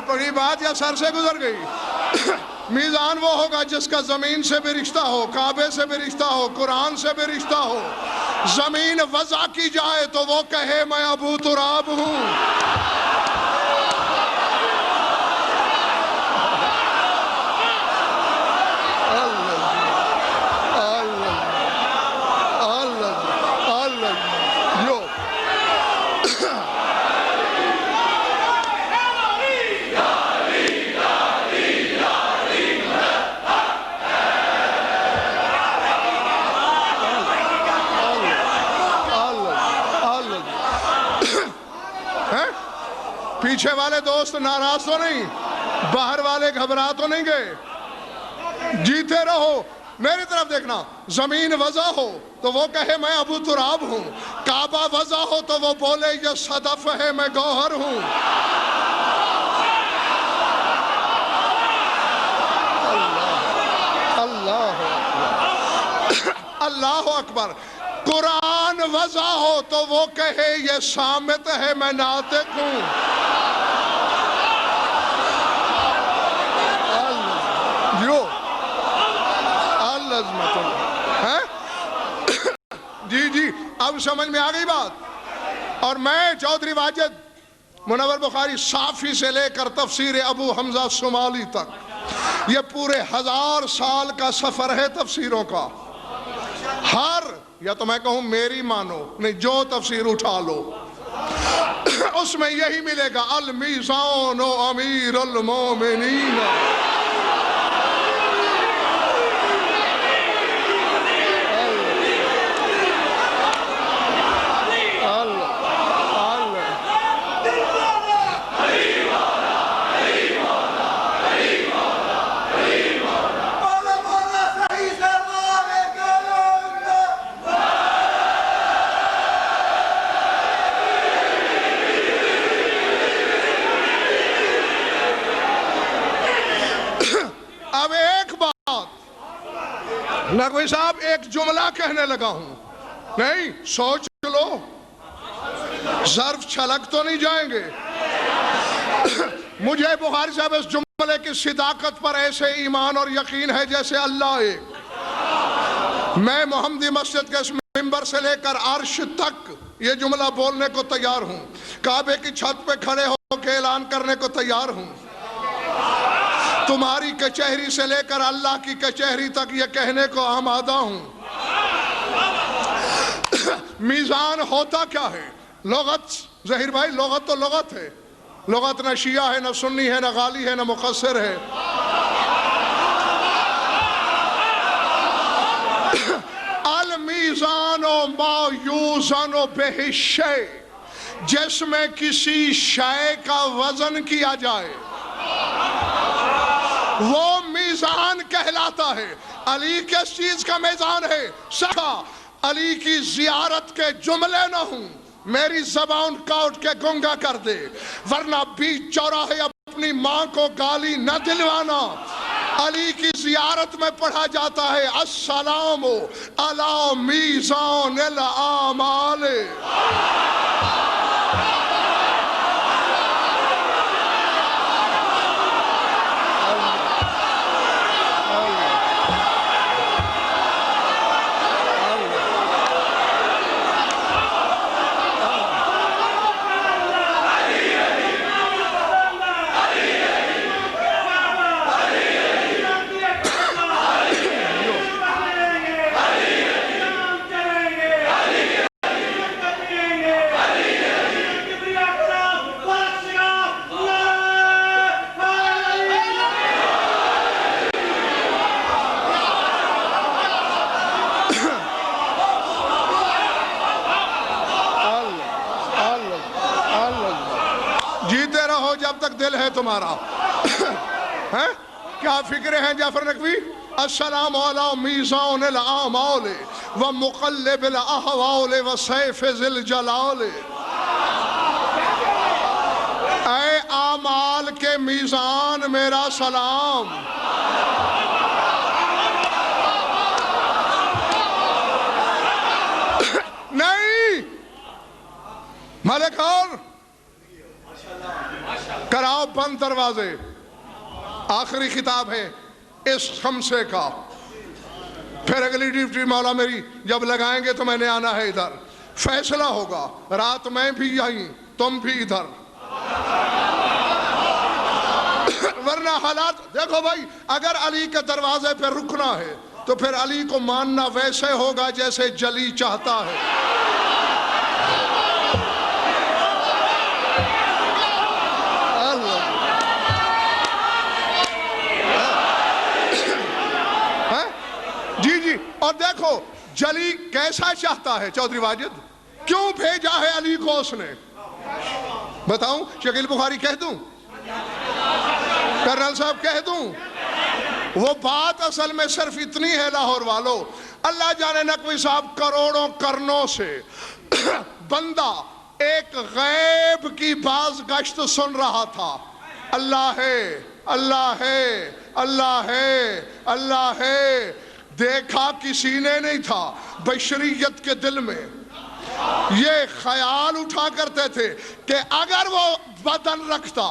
پڑھی بات یا سر سے گزر گئی؟ میزان وہ ہوگا جس کا زمین سے بھی رشتہ ہو، کعبے سے بھی رشتہ ہو، قرآن سے بھی رشتہ ہو۔ زمین وضع کی جائے تو وہ کہے میں ابو تراب ہوں۔ پیچھے والے دوست ناراض تو نہیں؟ باہر والے گھبرا تو نہیں گئے؟ جیتے رہو۔ میری طرف دیکھنا، زمین وضع ہو تو وہ کہے میں ابو تراب ہوں، کعبہ وضع ہو تو وہ بولے یہ صدف ہے میں گوہر ہوں۔ اللہ اکبر۔ قرآن وضع ہو تو وہ کہے یہ صامت ہے میں ناطق ہوں۔ جی اب سمجھ میں آ گئی بات؟ اور میں چودھری واجد منور بخاری صافی سے لے کر تفسیر ابو حمزہ شمالی تک یہ پورے 1000 سال کا سفر ہے تفسیروں کا. یا تو میں کہوں میری مانو نہیں، جو تفسیر اٹھا لو اس میں یہی ملے گا، المیزان و امیر المومنین. اب ایک بات نقوی صاحب، ایک جملہ کہنے لگا ہوں، نہیں سوچ لو، ظرف چھلک تو نہیں جائیں گے. مجھے بخاری صاحب اس جملے کی صداقت پر ایسے ایمان اور یقین ہے جیسے اللہ ایک. میں محمدی مسجد کے اس ممبر سے لے کر عرش تک یہ جملہ بولنے کو تیار ہوں، کعبے کی چھت پہ کھڑے ہو کے اعلان کرنے کو تیار ہوں، تمہاری کچہری سے لے کر اللہ کی کچہری تک یہ کہنے کو آمادہ ہوں. میزان ہوتا کیا ہے؟ لغت، ظہیر بھائی لغت تو لغت ہے، لغت نہ شیعہ ہے، نہ سنی ہے، نہ غالی ہے، نہ مقصر ہے. المیزان ما یوزن بہ الشیء، جس میں کسی شے کا وزن کیا جائے وہ میزان کہلاتا ہے. علی کس چیز کا میزان ہے؟ سکا علی کی زیارت کے جملے نہ ہوں، میری زبان کاٹ کے گنگا کر دے، ورنہ بیچ چوراہے اپنی ماں کو گالی نہ دلوانا. علی کی زیارت میں پڑھا جاتا ہے السلام علی میزان الاعمال. جیتے رہو جب تک دل ہے تمہارا. کیا فکرے ہیں جعفر نقوی؟ السلام علی میزان الاعمال ومقلب الاحوال وسیف ذی الجلال. اے اعمال کے میزان میرا سلام. نہیں ملک اور کراؤ بند دروازے. آخری خطاب ہے اس خمسے کا، پھر اگلی ڈیوٹی مولا میری جب لگائیں گے تو میں نے آنا ہے ادھر. فیصلہ ہوگا، رات میں بھی یہیں تم بھی ادھر، ورنہ حالات دیکھو بھائی. اگر علی کے دروازے پہ رکنا ہے تو پھر علی کو ماننا ویسے ہوگا جیسے جلی چاہتا ہے. جی اور دیکھو جلی کیسا چاہتا ہے چودھری واجد، کیوں بھیجا ہے علی کو اس نے؟ بتاؤں شکیل بخاری کہہ دوں، کرنل صاحب کہہ دوں؟ وہ بات اصل میں صرف اتنی ہے لاہور والو، اللہ جانے نقوی صاحب کروڑوں کرنوں سے بندہ ایک غیب کی باز گشت سن رہا تھا. اللہ ہے، اللہ ہے، اللہ ہے، اللہ ہے. دیکھا کسی نے نہیں تھا. بشریت کے دل میں یہ خیال اٹھا کرتے تھے کہ اگر وہ بدن رکھتا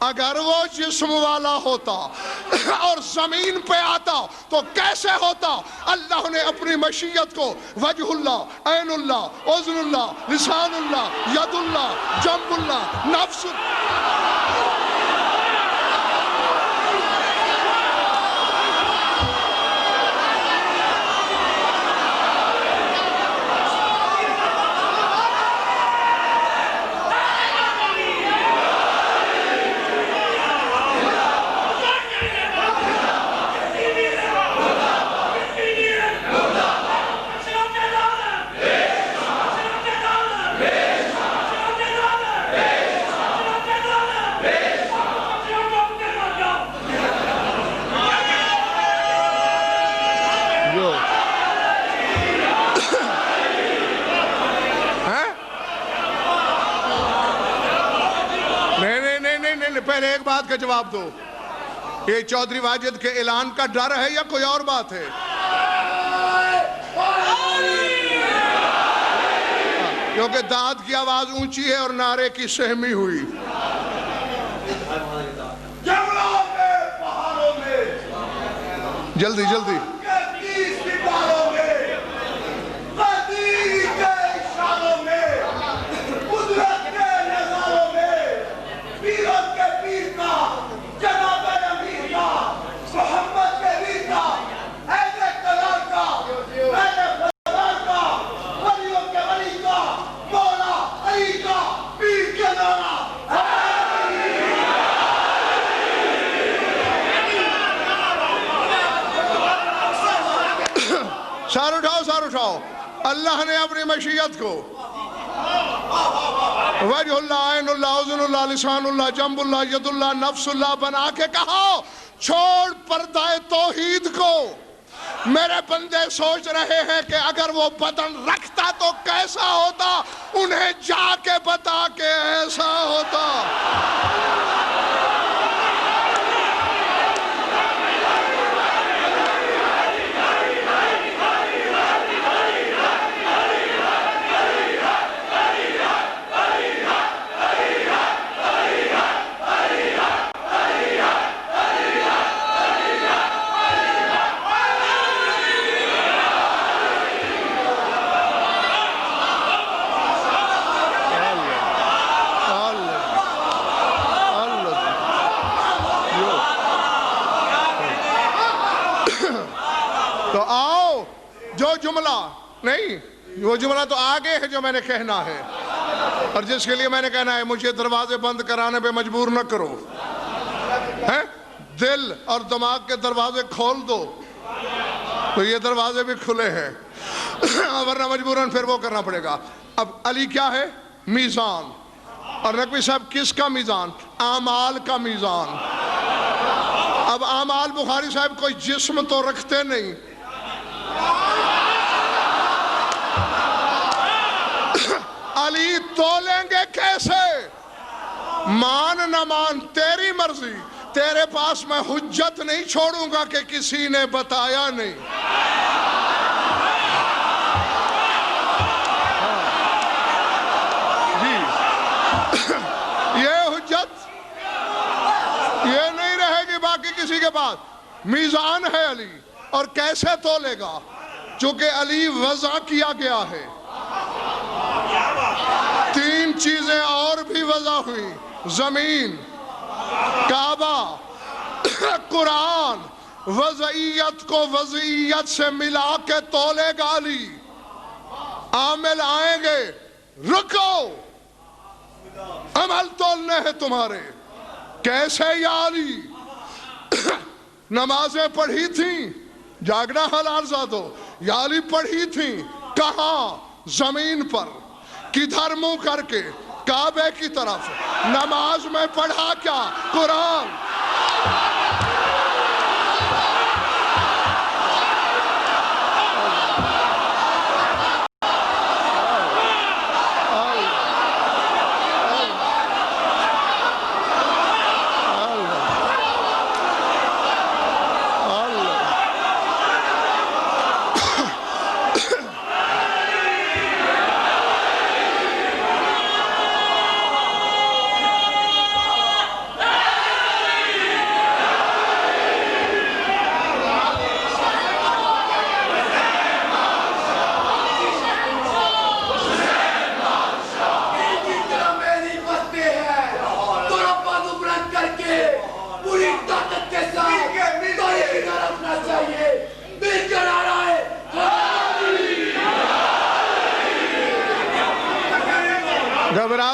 اگر وہ جسم والا ہوتا اور زمین پہ آتا تو کیسے ہوتا؟ اللہ نے اپنی مشیت کو وجہ اللہ، عین اللہ، اذن اللہ، لسان اللہ، ید اللہ، جنب اللہ، نفس پہلے ایک بات کا جواب دو، یہ چودھری واجد کے اعلان کا ڈر ہے یا کوئی اور بات ہے؟ کیونکہ داد کی آواز اونچی ہے اور نعرے کی سہمی ہوئی۔ جنگلوں میں، پہاڑوں میں، جلدی جلدی سپاہوں میں، قدیر کے اشاروں میں، قدرت کے نظاروں میں، پیروں کے پیر کا، جناب امیر کا، محمد کے ویر کا، عید کلام کا، عید فضل کا، ولیوں کے ولی کا، مولا علی کا، پیر کے نعرہ سار اٹھاؤ، سار اٹھاؤ۔ اللہ نے اپنی مشیت کو وجہ اللہ، عین اللہ، اذن اللہ، لسان اللہ، جنب اللہ، ید اللہ، نفس اللہ بنا کے کہا چھوڑ پردہ توحید کو۔ میرے بندے سوچ رہے ہیں کہ اگر وہ بدن رکھتا تو کیسا ہوتا، انہیں جا کے بتا کہ ایسا ہوتا۔ تو آؤ، جو جملہ نہیں، وہ جملہ تو آگے ہے جو میں نے کہنا ہے، اور جس کے لیے میں نے کہنا ہے مجھے دروازے بند کرانے پہ مجبور نہ کرو، دل اور دماغ کے دروازے کھول دو تو یہ دروازے بھی کھلے ہیں، ورنہ مجبوراً پھر وہ کرنا پڑے گا۔ اب علی کیا ہے؟ میزان۔ اور نقوی صاحب کس کا میزان؟ اعمال کا میزان۔ اب اعمال بخاری صاحب کوئی جسم تو رکھتے نہیں، علی تولیں گے کیسے؟ مان نہ مان تیری مرضی، تیرے پاس میں حجت نہیں چھوڑوں گا کہ کسی نے بتایا نہیں۔ جی یہ حجت یہ نہیں رہے گی باقی کسی کے پاس۔ میزان ہے علی، اور کیسے تولے گا؟ چونکہ علی وضع کیا گیا ہے، تین چیزیں اور بھی وضع ہوئی، زمین، کعبہ، قرآن۔ وضعیت کو وضعیت سے ملا کے تولے گا علی۔ عامل آئیں گے، رکو عمل تولنے ہیں تمہارے۔ کیسے یا علی؟ نمازیں پڑھی تھیں، جاگنا حلال ذاتو، یا علی پڑھی تھیں کہاں؟ زمین پر۔ کدھر منہ کر کے؟ کعبے کی طرف۔ نماز میں پڑھا کیا؟ قرآن۔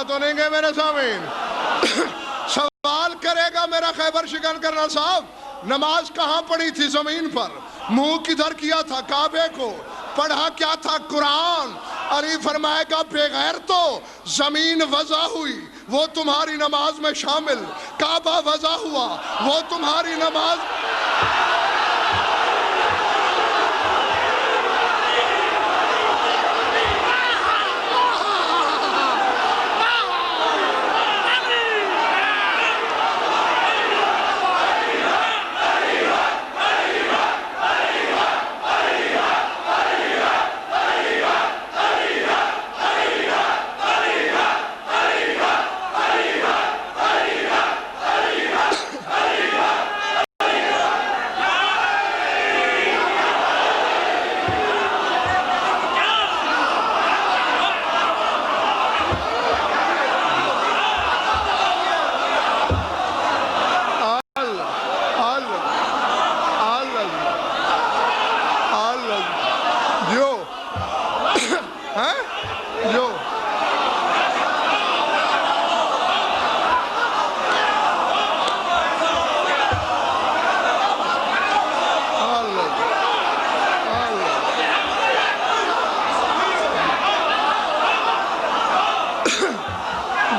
تو نہیں گئے میرے سامعین؟ سوال کرے گا میرا خیبر شکن کرنل صاحب، نماز کہاں پڑھی تھی زمین پر؟ منہ کدھر کیا تھا کعبے کو؟ پڑھا کیا تھا قرآن؟ علی فرمائے گا بغیر تو زمین وضع ہوئی وہ تمہاری نماز میں شامل، کعبہ وضع ہوا وہ تمہاری نماز.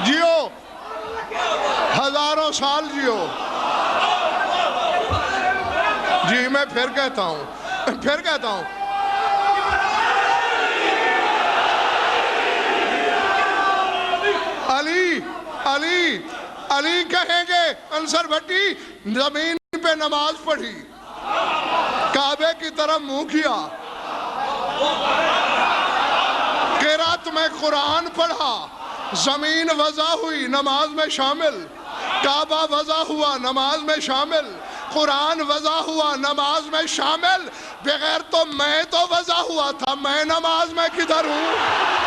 جیو، ہزاروں سال جیو. جی میں پھر کہتا ہوں علی کہیں گے انصر بھٹی زمین پہ نماز پڑھی، کعبے کی طرف منہ کیا، قرات میں قرآن پڑھا، زمین وضع ہوئی نماز میں شامل، کعبہ وضع ہوا نماز میں شامل، قرآن وضع ہوا نماز میں شامل. بغیر تو میں تو وضع ہوا تھا، میں نماز میں کدھر ہوں؟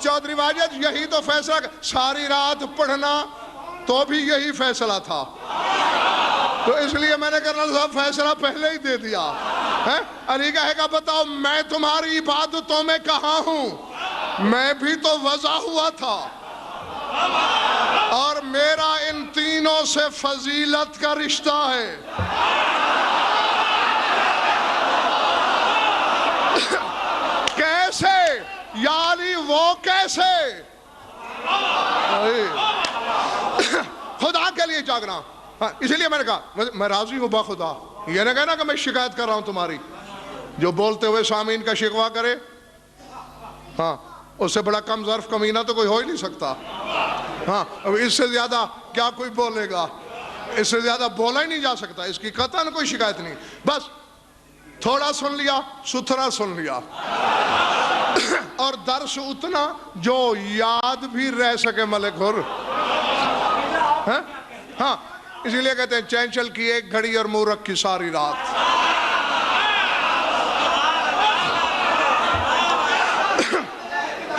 چودھری واجد یہی تو فیصلہ، ساری رات پڑھنا تو بھی یہی فیصلہ تھا، تو اس لیے میں نے کرنل صاحب فیصلہ پہلے ہی دے دیا. علی کہے گا بتاؤ میں تمہاری عبادتوں میں کہاں ہوں؟ میں بھی تو وضع ہوا تھا، اور میرا ان تینوں سے فضیلت کا رشتہ ہے. کیسے یا علی وہ کیسے؟ خدا کے لیے جاگنا. اسی لیے میں نے کہا میں راضی ہوں بخدا، یہ نہ کہنا کہ میں شکایت کر رہا ہوں تمہاری. جو بولتے ہوئے سامعین کا شکوہ کرے، ہاں اس سے بڑا کم ظرف کمینہ تو کوئی ہو ہی نہیں سکتا. ہاں اس سے زیادہ کیا کوئی بولے گا؟ اس سے زیادہ بولا ہی نہیں جا سکتا. اس کی قطعاً کوئی شکایت نہیں، بس تھوڑا سن لیا، ستھرا سن لیا، اور درس اتنا جو یاد بھی رہ سکے ملک حر. ہاں اسی لیے کہتے ہیں چینچل کی ایک گھڑی اور مورک کی ساری رات.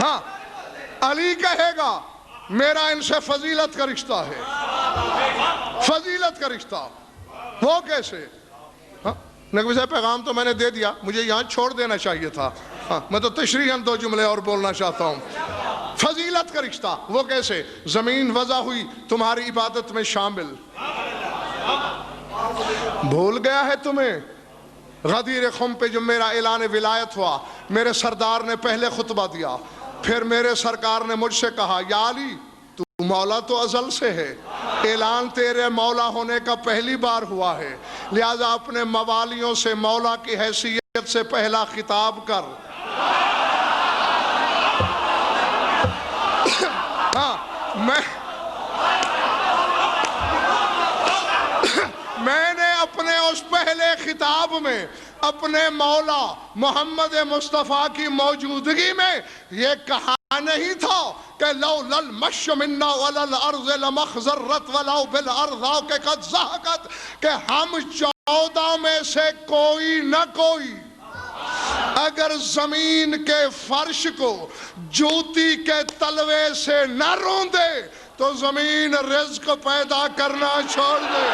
ہاں علی کہے گا میرا ان سے فضیلت کا رشتہ ہے. فضیلت کا رشتہ وہ کیسے؟ نقوی صاحب پیغام تو میں نے دے دیا، مجھے یہاں چھوڑ دینا چاہیے تھا. میں تو تشریحاً دو جملے اور بولنا چاہتا ہوں. فضیلت کا رشتہ وہ کیسے؟ زمین وضع ہوئی تمہاری عبادت میں شامل. بھول گیا ہے تمہیں؟ غدیر خم پہ جو میرا اعلان ولایت ہوا، میرے سردار نے پہلے خطبہ دیا، پھر میرے سرکار نے مجھ سے کہا یا علی تو مولا تو ازل سے ہے، اعلان تیرے مولا ہونے کا پہلی بار ہوا ہے، لہذا اپنے موالیوں سے مولا کی حیثیت سے پہلا خطاب کر۔ ہاں میں نے اپنے اس پہلے خطاب میں اپنے مولا محمد مصطفیٰ کی موجودگی میں یہ کہا نہیں تھا کہ لولا المشی منا ولا الارض لمخضرت ولو بالارض کہ قد زہقت، کہ ہم 14 میں سے کوئی نہ کوئی اگر زمین کے فرش کو جوتی کے تلوے سے نہ روندے تو زمین رزق پیدا کرنا چھوڑ دے۔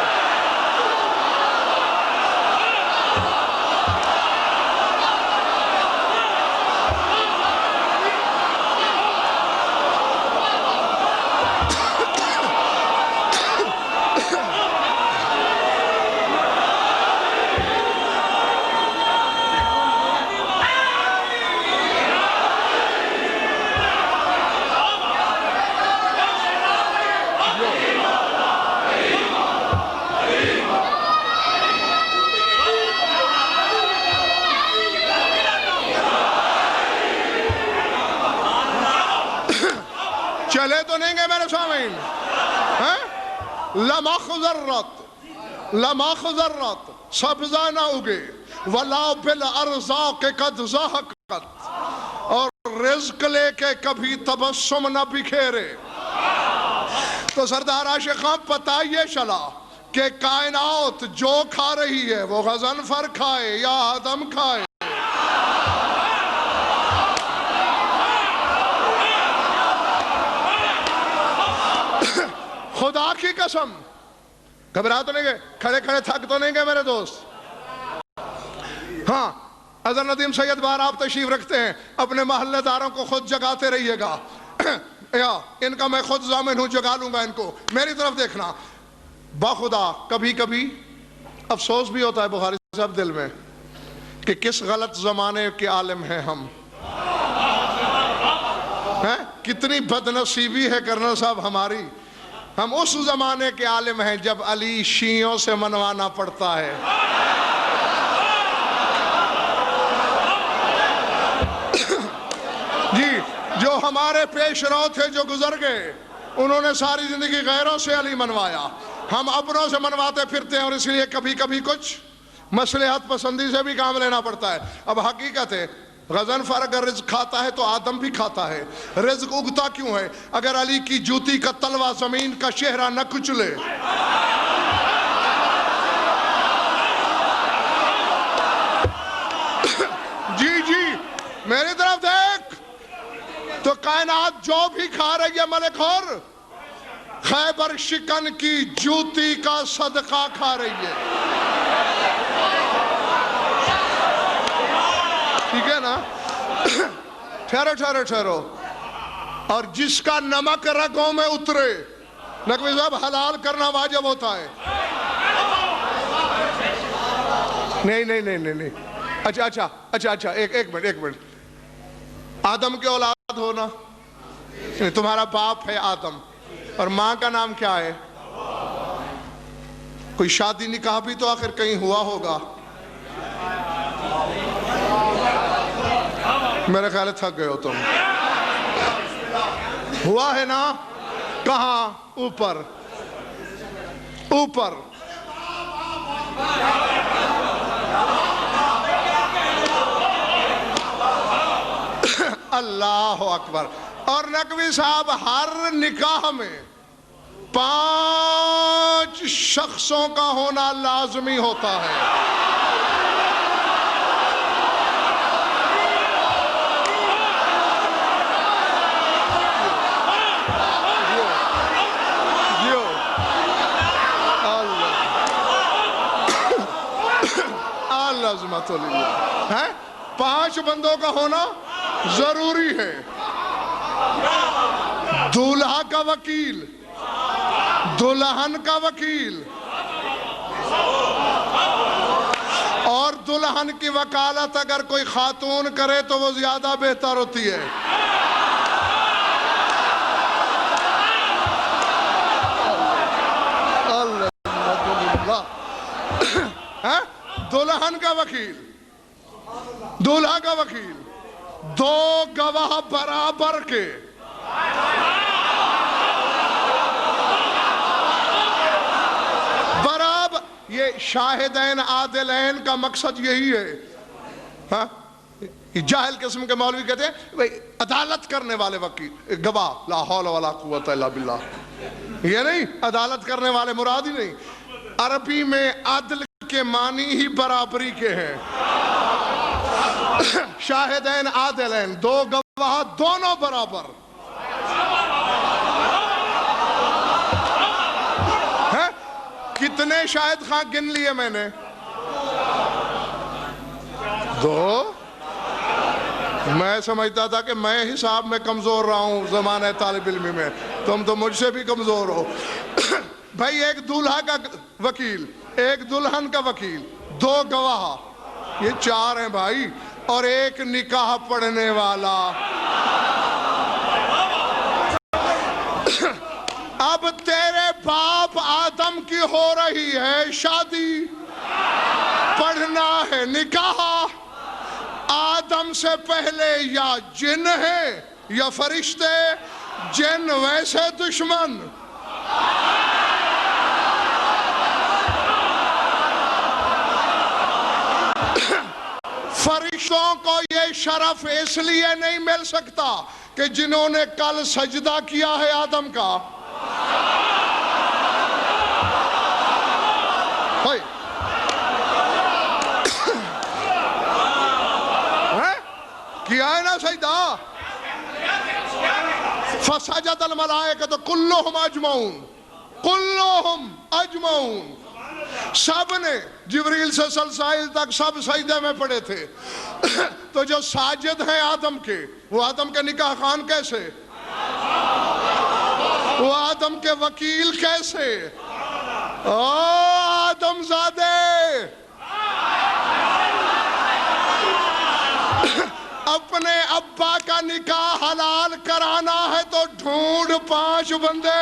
چلے تو نہیں گے میرے سامعین؟ لمخضرت سبزہ نہ اگے، ولا بالارضا کہ قد زہقت، اور رزق لے کے کبھی تبسم نہ بکھیرے۔ تو سردار عاشق خان پتہ یہ چلا کہ کائنات جو کھا رہی ہے وہ غضنفر کھائے یا آدم کھائے، خدا کی قسم گھبرا تو نہیں گئے؟ کھڑے کھڑے تھک تو نہیں گئے میرے دوست؟ ہاں حضرت ندیم سید بہر آپ تشریف رکھتے ہیں، اپنے محلے داروں کو خود جگاتے رہیے گا، یا ان کا میں خود ضامن ہوں، جگا لوں گا ان کو، میری طرف دیکھنا۔ باخدا کبھی کبھی افسوس بھی ہوتا ہے بخاری صاحب دل میں کہ کس غلط زمانے کے عالم ہیں ہم، کتنی بدنصیبی ہے کرنل صاحب ہماری، ہم اس زمانے کے عالم ہیں جب علی شیعوں سے منوانا پڑتا ہے۔ جی جو ہمارے پیش رو تھے جو گزر گئے، انہوں نے ساری زندگی غیروں سے علی منوایا، ہم اپنوں سے منواتے پھرتے ہیں، اور اس لیے کبھی کبھی کچھ مصلحت پسندی سے بھی کام لینا پڑتا ہے۔ اب حقیقت ہے غضنفر اگر رزق کھاتا ہے تو آدم بھی کھاتا ہے، رزق اگتا کیوں ہے؟ اگر علی کی جوتی کا تلوہ زمین کا چہرہ نہ کچلے۔ جی میری طرف دیکھ، تو کائنات جو بھی کھا رہی ہے ملک اور خیبر شکن کی جوتی کا صدقہ کھا رہی ہے، ٹھیک ہے نا؟ ٹھہرو، اور جس کا نمک رگوں میں اترے، نقوی صاحب حلال کرنا واجب ہوتا ہے۔ نہیں، اچھا، ایک منٹ، آدم کے اولاد ہونا، تمہارا باپ ہے آدم، اور ماں کا نام کیا ہے؟ کوئی شادی نکاح بھی تو آخر کہیں ہوا ہوگا، میرے خیال ہے تھک گئے ہو تم، ہوا ہے نا؟ کہاں؟ اوپر۔ اللہ اکبر۔ اور نقوی صاحب ہر نکاح میں 5 شخصوں کا ہونا لازمی ہوتا ہے۔ عظمت اللہ ہے، 5 بندوں کا ہونا ضروری ہے۔ دولہا کا وکیل، دلہن کا وکیل، اور اب دلہن کی وکالت اگر کوئی خاتون کرے تو وہ زیادہ بہتر ہوتی ہے. دلہن کا وکیل، دولہا کا وکیل، دو گواہ برابر کے، برابر. یہ شاہدین عادلین کا مقصد یہی ہے. ہاں جاہل قسم کے مولوی کہتے ہیں بھئی عدالت کرنے والے وکیل گواہ، لا حول ولا قوت الا باللہ. یہ نہیں، عدالت کرنے والے مراد ہی نہیں. عربی میں عدل کے معنی ہی برابری کے ہیں. شاہدین عادلین، دو گواہ دونوں برابر. کتنے شاہد خان گن لیے میں نے؟ دو. میں سمجھتا تھا کہ میں حساب میں کمزور رہا ہوں زمانہ طالب علمی میں، تم تو مجھ سے بھی کمزور ہو. بھائی ایک دولہا کا وکیل، ایک دلہن کا وکیل، دو گواہ، یہ چار ہیں بھائی، اور ایک نکاح پڑھنے والا. اب تیرے باپ آدم کی ہو رہی ہے شادی، پڑھنا ہے نکاح. آدم سے پہلے یا جن ہے یا فرشتے، جن ویسے دشمن. فرشتوں کو یہ شرف اس لیے نہیں مل سکتا کہ جنہوں نے کل سجدہ کیا ہے آدم کا. کیا ہے نا سجدہ؟ فسجد الملائکۃ کلہم اجمعون، کلہم اجمعون. سب نے جبریل سے سلسائل تک سب سجدے میں پڑے تھے. تو جو ساجد ہیں آدم کے، وہ آدم کے نکاح خان کیسے؟ وہ آدم کے وکیل کیسے؟ آدم زادے. اپنے ابا کا نکاح حلال کرانا ہے تو ڈھونڈ 5 بندے.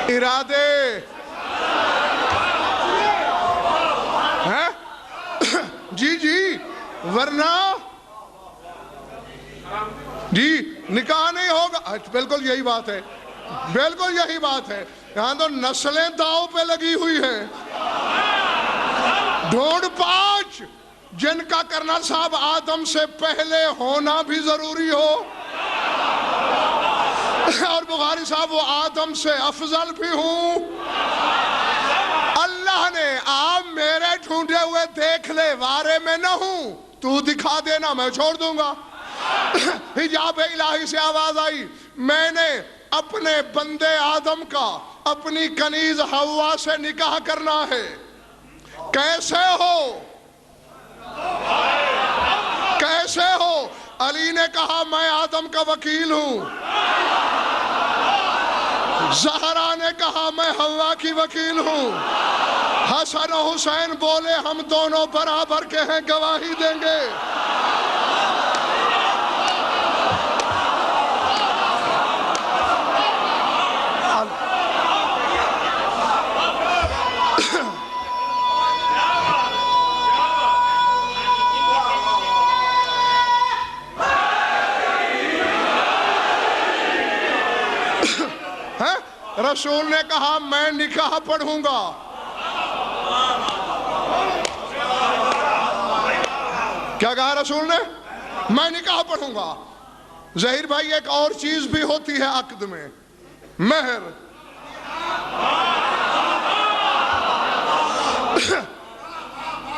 ارادے ہیں جی ورنہ جی نکاح نہیں ہوگا. بالکل یہی بات ہے، بالکل یہی بات ہے. یہاں تو نسلیں داؤ پہ لگی ہوئی ہیں. ڈھونڈ 5 جن کا کرنل صاحب آدم سے پہلے ہونا بھی ضروری ہو، اور بخاری صاحب وہ آدم سے افضل بھی ہوں. اللہ نے آپ میرے ڈھونڈے ہوئے دیکھ لے، وارے میں نہ ہوں، تو دکھا دینا میں چھوڑ دوں گا. حجاب الہی سے آواز آئی، میں نے اپنے بندے آدم کا اپنی کنیز حوا سے نکاح کرنا ہے. کیسے ہو؟ کیسے ہو؟ علی نے کہا میں آدم کا وکیل ہوں. زہرا نے کہا میں حوا کی وکیل ہوں. حسن و حسین بولے ہم دونوں برابر کے ہیں، گواہی دیں گے. رسول نے کہا میں نکاح پڑھوں گا. کیا کہا رسول نے؟ میں نکاح پڑھوں گا۔ ظہیر بھائی ایک اور چیز بھی ہوتی ہے عقد میں، مہر۔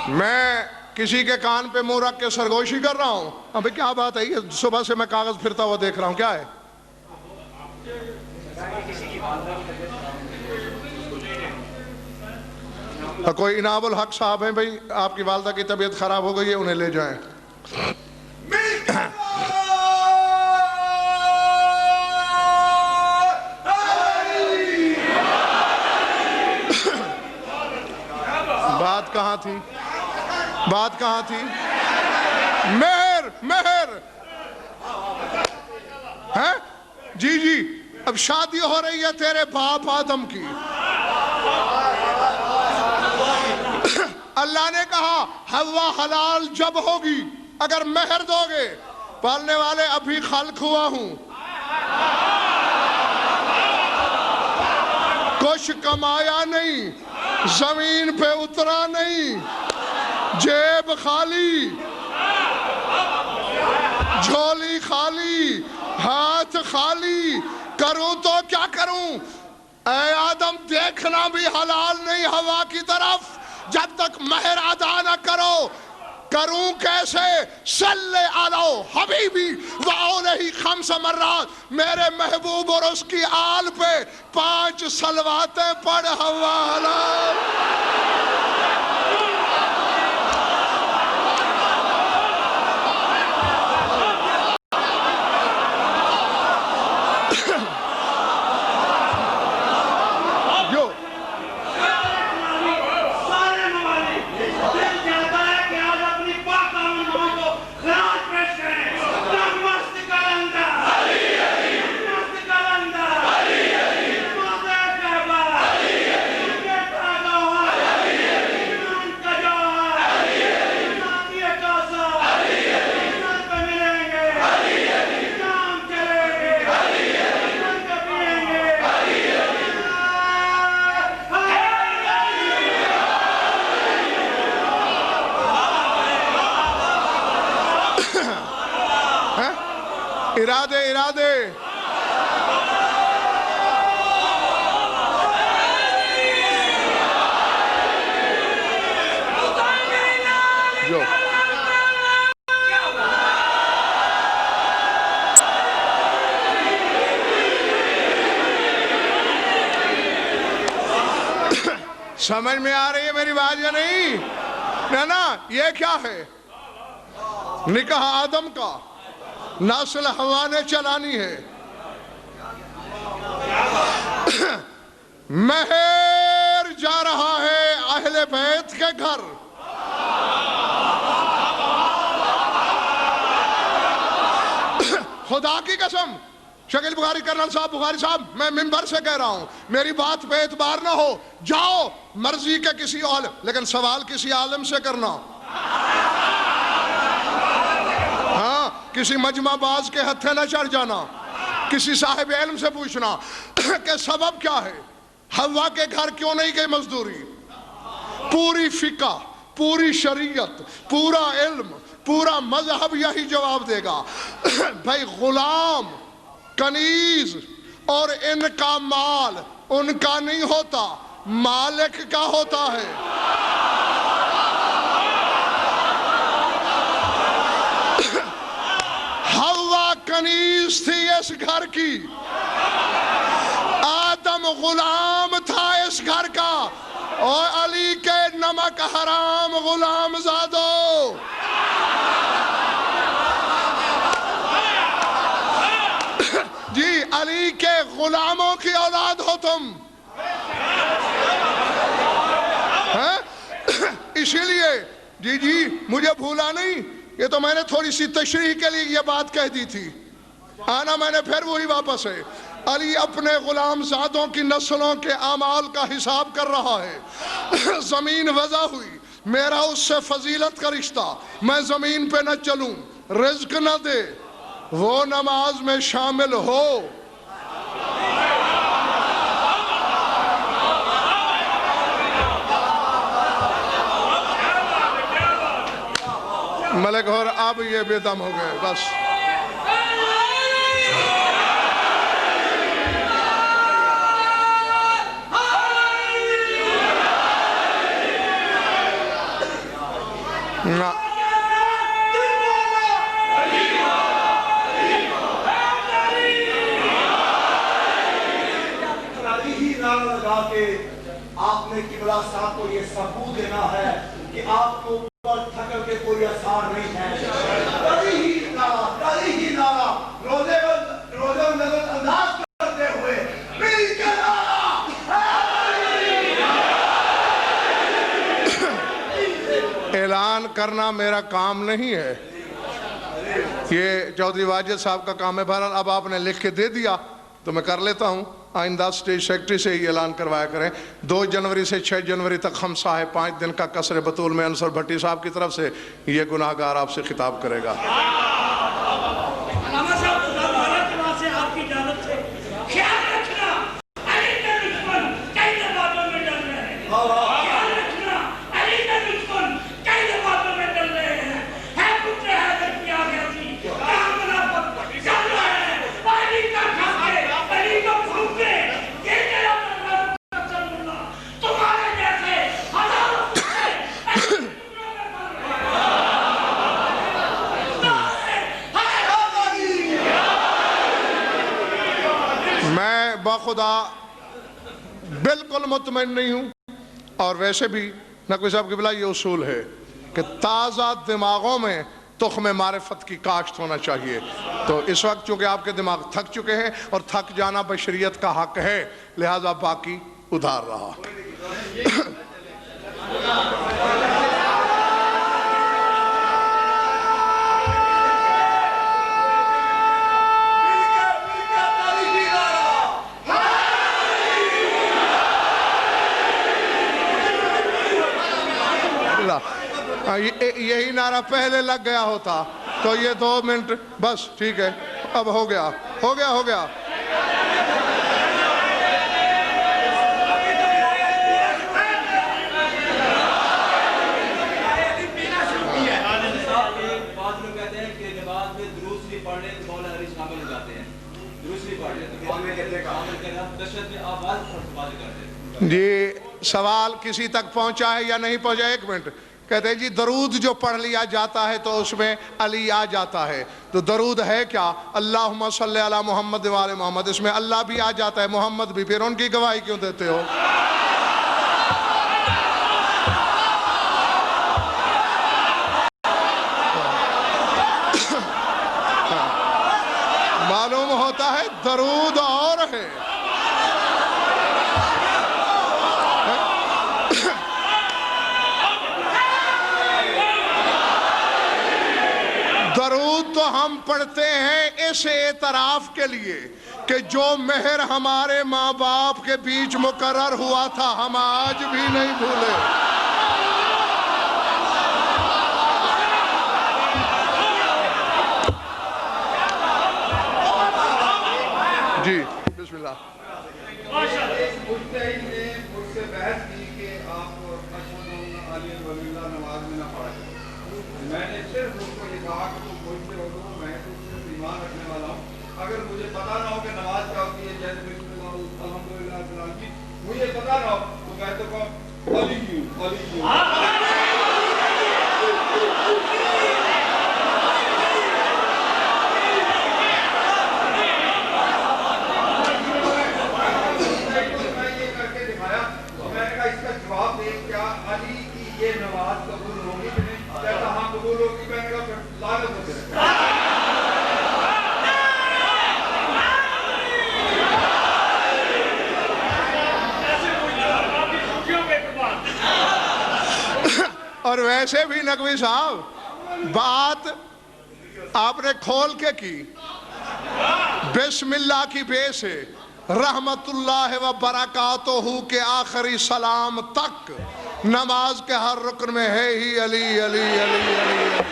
میں کسی کے کان پہ منہ رکھ کے سرگوشی کر رہا ہوں، ابھی کیا بات ہے، یہ صبح سے میں کاغذ پھرتا ہوا دیکھ رہا ہوں، کیا ہے؟ کوئی انعام الحق صاحب ہیں بھائی، آپ کی والدہ کی طبیعت خراب ہو گئی ہے، انہیں لے جائیں۔ بات کہاں تھی؟ بات کہاں تھی؟ مہر، مہر ہے؟ جی جی، اب شادی ہو رہی ہے تیرے باپ آدم کی، اللہ نے کہا حوا حلال جب ہوگی اگر مہر دو گے۔ پالنے والے ابھی خلق ہوا ہوں، کچھ کمایا نہیں، زمین پہ اترا نہیں، جیب خالی، جھولی خالی، ہاتھ خالی، کروں تو کیا کروں؟ اے آدم دیکھنا بھی حلال نہیں حوا کی طرف جب تک مہر ادا نہ کرو۔ کروں کیسے؟ صلی علی حبیبی وعلیہ 5 مرات، میرے محبوب اور اس کی آل پہ 5 صلواتیں پڑھ حوا حلال۔ ارادے ارادے جو سمجھ میں آ رہی ہے میری بات یا نہیں؟ نا یہ کیا ہے؟ نکاح آدم کا، نسل حوا نے چلانی ہے۔ مہر جا رہا ہے اہل بیت کے گھر، خدا کی قسم، شکیل بخاری کرنل صاحب، بخاری صاحب، میں منبر سے کہہ رہا ہوں، میری بات پہ اعتبار نہ ہو، جاؤ مرضی کے کسی عالم، لیکن سوال کسی عالم سے کرنا، ہاں کسی مجمع باز کے ہتھے نہ چڑھ جانا، کسی صاحب علم سے پوچھنا کہ سبب کیا ہے، حوا کے گھر کیوں نہیں گئی مزدوری؟ پوری فقہ، پوری شریعت، پورا علم، پورا مذہب یہی جواب دے گا۔ بھائی غلام، کنیز اور ان کا مال ان کا نہیں ہوتا، مالک کا ہوتا ہے۔ حوا کنیز تھی اس گھر کی، آدم غلام تھا اس گھر کا، اور علی کے نمک حرام غلام زادو، جی علی کے غلاموں کی اولاد ہو تم، اسی لیے جی مجھے بھولا نہیں، یہ تو میں نے تھوڑی سی تشریح کے لیے یہ بات کہہ دی تھی، آنا میں نے پھر وہی واپس ہے۔ علی اپنے غلام زادوں کی نسلوں کے اعمال کا حساب کر رہا ہے، زمین وضع ہوئی، میرا اس سے فضیلت کا رشتہ، میں زمین پہ نہ چلوں، رزق نہ دے، وہ نماز میں شامل ہو۔ ملک اور اب یہ بے دم ہو گئے بس. نہ لگا کے آپ نے قبلہ صاحب کو یہ ثبوت دینا ہے کہ آپ کو اوپر تھکر کے کوئی اثار نہیں ہے. کبھی ہی نعرہ روزے نظر انداز کرتے ہوئے مل کے اعلان کرنا میرا کام نہیں ہے, یہ چودھری واجد صاحب کا کام ہے. بہرحال اب آپ نے لکھ کے دے دیا تو میں کر لیتا ہوں. آئندہ اسٹیج سیکٹری سے ہی اعلان کروایا کریں. 2 جنوری سے 6 جنوری تک ہم صاحب 5 دن کا قصر بطول میں انصر بھٹی صاحب کی طرف سے یہ گناہگار آپ سے خطاب کرے گا. علامہ صاحب خدا تعالیٰ کے وہاں سے آپ کی جانب سے خیال رکھنا علی کا دشمن کئی باتوں میں ڈل رہے ہیں. خیال رکھنا علی کا دشمن کئی باتوں میں ڈل رہے ہیں. ہے پتر حیدر کی آگیا تھی کہاں منافق چل رہے ہیں. علی کا کھاکے علی کا پھوکے یہ تیرا پرواز قسم اللہ تمہارے جیسے ہزاروں پترے میں بخدا بالکل مطمئن نہیں ہوں, اور ویسے بھی نقوی صاحب قبلہ یہ اصول ہے کہ تازہ دماغوں میں تخم معرفت کی کاشت ہونا چاہیے. تو اس وقت چونکہ آپ کے دماغ تھک چکے ہیں اور تھک جانا بشریت کا حق ہے, لہذا باقی ادھار رہا. یہی نعرہ پہلے لگ گیا ہوتا تو یہ 2 منٹ بس ٹھیک ہے. اب ہو گیا. جی سوال کسی تک پہنچا ہے یا نہیں پہنچا؟ 1 منٹ. کہتے ہیں جی درود جو پڑھ لیا جاتا ہے تو اس میں علی آ جاتا ہے, تو درود ہے کیا؟ اللہم صلی علی محمد و آل محمد, اس میں اللہ بھی آ جاتا ہے, محمد بھی, پھر ان کی گواہی کیوں دیتے ہو؟ معلوم ہوتا ہے درود اور ہے. درود تو ہم پڑھتے ہیں اس اعتراف کے لیے کہ جو مہر ہمارے ماں باپ کے بیچ مقرر ہوا تھا ہم آج بھی نہیں بھولے. جی بسم اللہ. مجتہد نے مجھ سے بحث کی کہ آپ اشہد ان علی ولی اللہ نماز میں نہ پڑھیں. میں نے صرف اس کو یہ کہا کہ تم مجھ سے ہو تو میں تو صرف ایمان رکھنے والا ہوں. اگر مجھے پتا نہ ہو کہ نماز کیا ہوتی ہے, جیسے بسم اللہ الحمدللہ رب العالمین, مجھے پتا نہ ہو تو میں تو کہوں علی کیوں علی کیوں. یہ نماز قبول ہوگی کہ نہیں؟ کہتا ہاں قبول ہوگی. میں نے کہا پھر لعنت ہو جائے. اور ویسے بھی نقوی صاحب بات آپ نے کھول کے کی. بسم اللہ کی بے سے رحمت اللہ و برکاتہ کے آخری سلام تک نماز کے ہر رکن میں ہے ہی علی علی علی علی.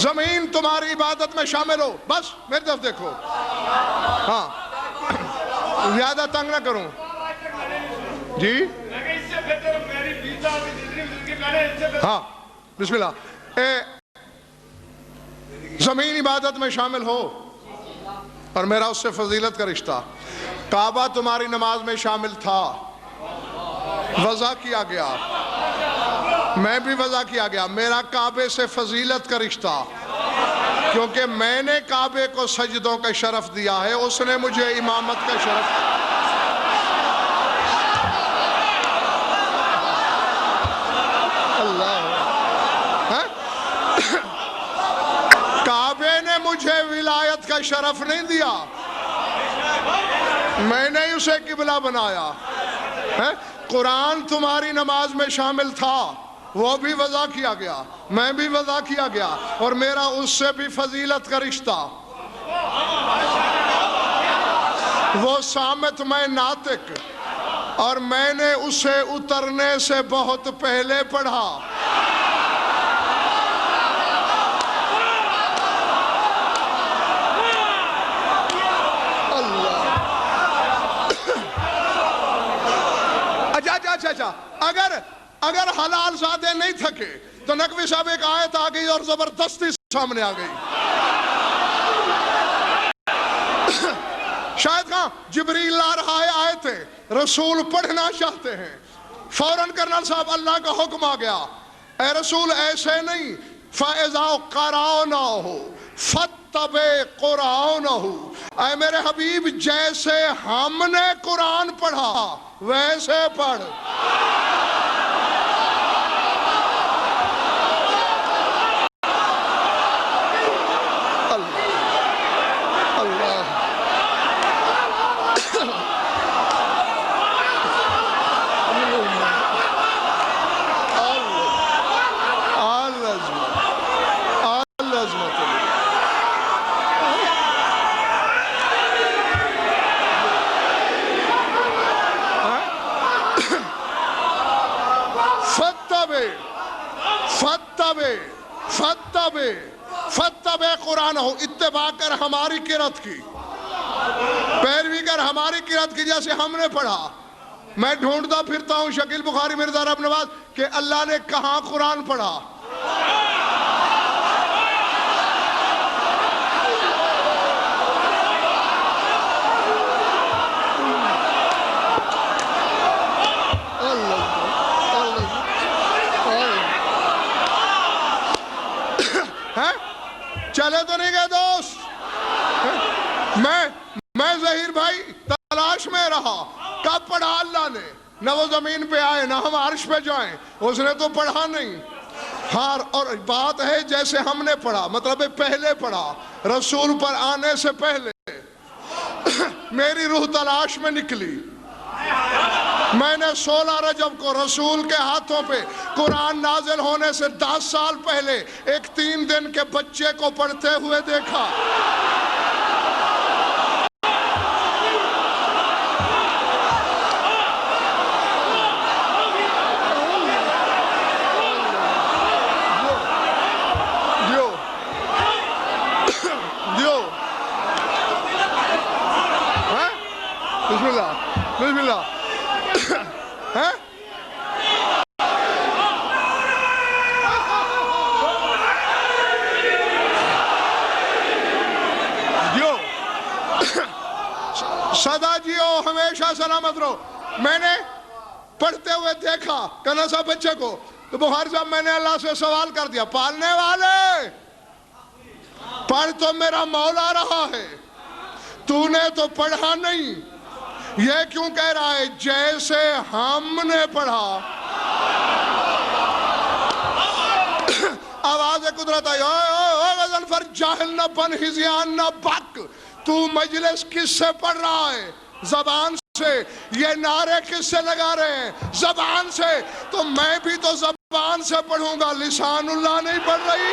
زمین تمہاری عبادت میں شامل ہو. بس میری طرف دیکھو. ہاں زیادہ تنگ نہ کروں جی. ہاں بسم اللہ. زمین عبادت میں شامل ہو اور میرا اس سے فضیلت کا رشتہ. کعبہ تمہاری نماز میں شامل تھا, وضع کیا گیا, میں بھی وضع کیا گیا. میرا کعبے سے فضیلت کا رشتہ, کیونکہ میں نے کعبے کو سجدوں کا شرف دیا ہے, اس نے مجھے امامت کا شرف. کعبے نے مجھے ولایت کا شرف نہیں دیا, میں نے اسے قبلہ بنایا. قرآن تمہاری نماز میں شامل تھا, وہ بھی وضع کیا گیا, میں بھی وضع کیا گیا, اور میرا اس سے بھی فضیلت کا رشتہ. وہ صامت میں ناطق, اور میں نے اسے اترنے سے بہت پہلے پڑھا. اچھا اگر حلال زادے نہیں تھکے تو نقوی صاحب ایک آیت آ گئی اور زبردستی سامنے آ گئی. شاید کہاں جبریل لا رہا ہے آیتیں, رسول پڑھنا چاہتے ہیں, فوراً کرنل صاحب اللہ کا حکم آ گیا, اے رسول ایسے نہیں, فَإِذَا قَرَأْنَاهُ فَاتَّبِعْ قُرْآنَهُ, اے میرے حبیب جیسے ہم نے قرآن پڑھا ویسے پڑھ. فتبع قرآن ہو, اتباع کر ہماری قرأت کی, پیروی کر ہماری قرأت کی جیسے ہم نے پڑھا. میں ڈھونڈتا پھرتا ہوں شکیل بخاری مرزا رب نواز کہ اللہ نے کہاں قرآن پڑھا. چلے تو نہیں گئے دوست, میں ظہیر بھائی تلاش میں رہا, کب پڑھا اللہ نے؟ نہ وہ زمین پہ آئے نہ ہم عرش پہ جائیں, اس نے تو پڑھا نہیں. ہاں اور بات ہے جیسے ہم نے پڑھا, مطلب پہلے پڑھا, رسول پر آنے سے پہلے. میری روح تلاش میں نکلی, میں نے 16 رجب کو رسول کے ہاتھوں پہ قرآن نازل ہونے سے 10 سال پہلے ایک 3 دن کے بچے کو پڑھتے ہوئے دیکھا. بسم اللہ بسم اللہ. سدا جیو ہمیشہ سلامت رہو. میں نے پڑھتے ہوئے دیکھا کنا صاحب بچے کو, تو بخاری صاحب میں نے اللہ سے سوال کر دیا, پالنے والے پڑھ تو میرا مولا رہا ہے, تو نے تو پڑھا نہیں, یہ کیوں کہہ رہا ہے جیسے ہم نے پڑھا. آواز قدرت آئی, اوہ غزل فر جاہل نہ بن ہزیان نہ بک, تو مجلس کس سے پڑھ رہا ہے؟ زبان سے. یہ نعرے کس سے لگا رہے ہیں؟ زبان سے. تو میں بھی تو زبان سے پڑھوں گا, لسان اللہ نہیں پڑھ رہی.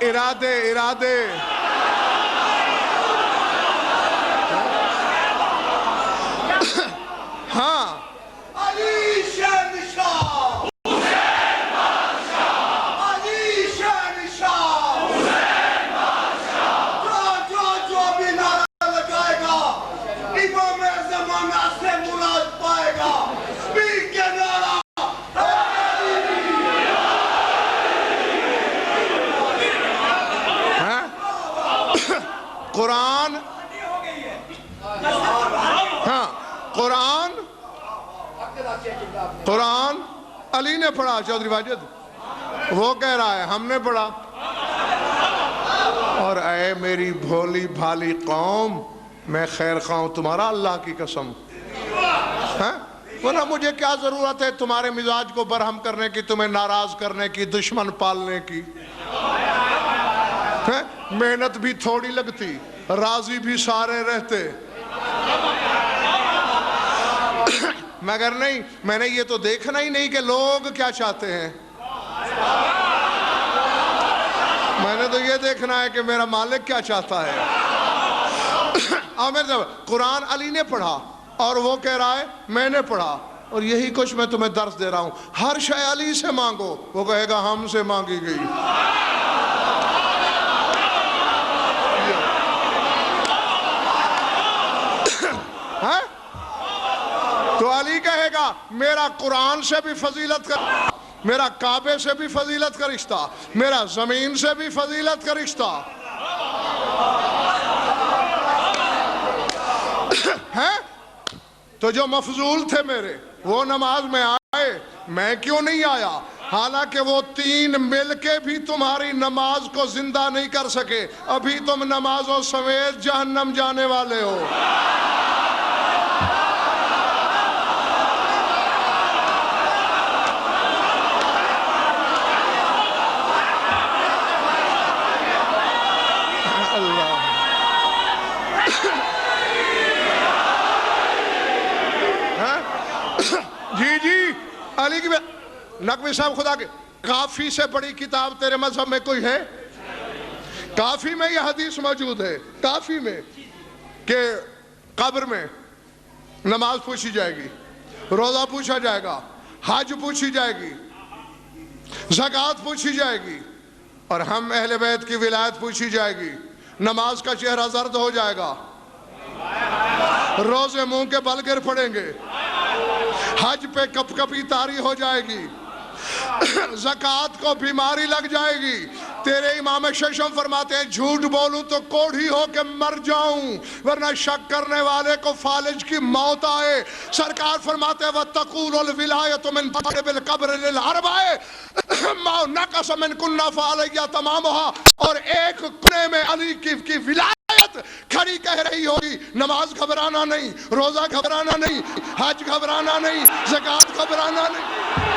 ارادے ہاں علی شہنشاہ حسین بادشاہ علی شہنشاہ حسین بادشاہ جو بھی نعرہ لگائے گا امام زمانہ سے مراد پائے گا اسپیک کے نعرہ قرآن ہاں قرآن علی نے پڑھا چودھری واجد وہ کہہ رہا ہے ہم نے پڑھا اور اے میری بھولی بھالی قوم میں خیر خواہ ہوں تمہارا اللہ کی قسم ورنہ مجھے کیا ضرورت ہے تمہارے مزاج کو برہم کرنے کی تمہیں ناراض کرنے کی دشمن پالنے کی محنت بھی تھوڑی لگتی راضی بھی سارے رہتے مگر نہیں میں نے یہ تو دیکھنا ہی نہیں کہ لوگ کیا چاہتے ہیں میں نے تو یہ دیکھنا ہے کہ میرا مالک کیا چاہتا ہے قرآن علی نے پڑھا اور وہ کہہ رہا ہے میں نے پڑھا اور یہی کچھ میں تمہیں درس دے رہا ہوں ہر شے علی سے مانگو وہ کہے گا ہم سے مانگی گئی تو علی کہے گا میرا قرآن سے بھی فضیلت کا میرا کعبے سے بھی فضیلت کا رشتہ میرا زمین سے بھی فضیلت کا رشتہ ہے تو جو مفضول تھے میرے وہ نماز میں آئے میں کیوں نہیں آیا حالانکہ وہ تین مل کے بھی تمہاری نماز کو زندہ نہیں کر سکے ابھی تم نمازوں سمیت جہنم جانے والے ہو علی کی نقوی صاحب خدا کے کافی سے بڑی کتاب تیرے مذہب میں کوئی ہے کافی میں یہ حدیث موجود ہے کافی میں کہ قبر میں نماز پوچھی جائے گی روزہ پوچھا جائے گا حج پوچھی جائے گی زکوٰۃ پوچھی جائے گی اور ہم اہل بیت کی ولایت پوچھی جائے گی نماز کا چہرہ زرد ہو جائے گا روزے منہ کے بل گر پڑیں گے حج پہ کپ کپی طاری ہو جائے گی زکوٰۃ کو بیماری لگ جائے گی تیرے امام ششم فرماتے ہیں جھوٹ بولوں تو کوڑھی ہو کے مر جاؤں ورنہ شک کرنے والے کو فالج کی موت آئے سرکار فرماتے ہیں وَتَقُولُ الْوِلَایَةُ مِنْ طَالِبِ الْقَبْرِ لِلْعَرْبَائِ مَا نَقَصَ مِنْ كُنَّ فَعَلَيَّ تَمَامُهَا اور ایک کنے میں علی کی ولایت کھڑی کہہ رہی ہوگی نماز گھبرانا نہیں روزہ گھبرانا نہیں حج گھبرانا نہیں زکوٰۃ گھبرانا نہیں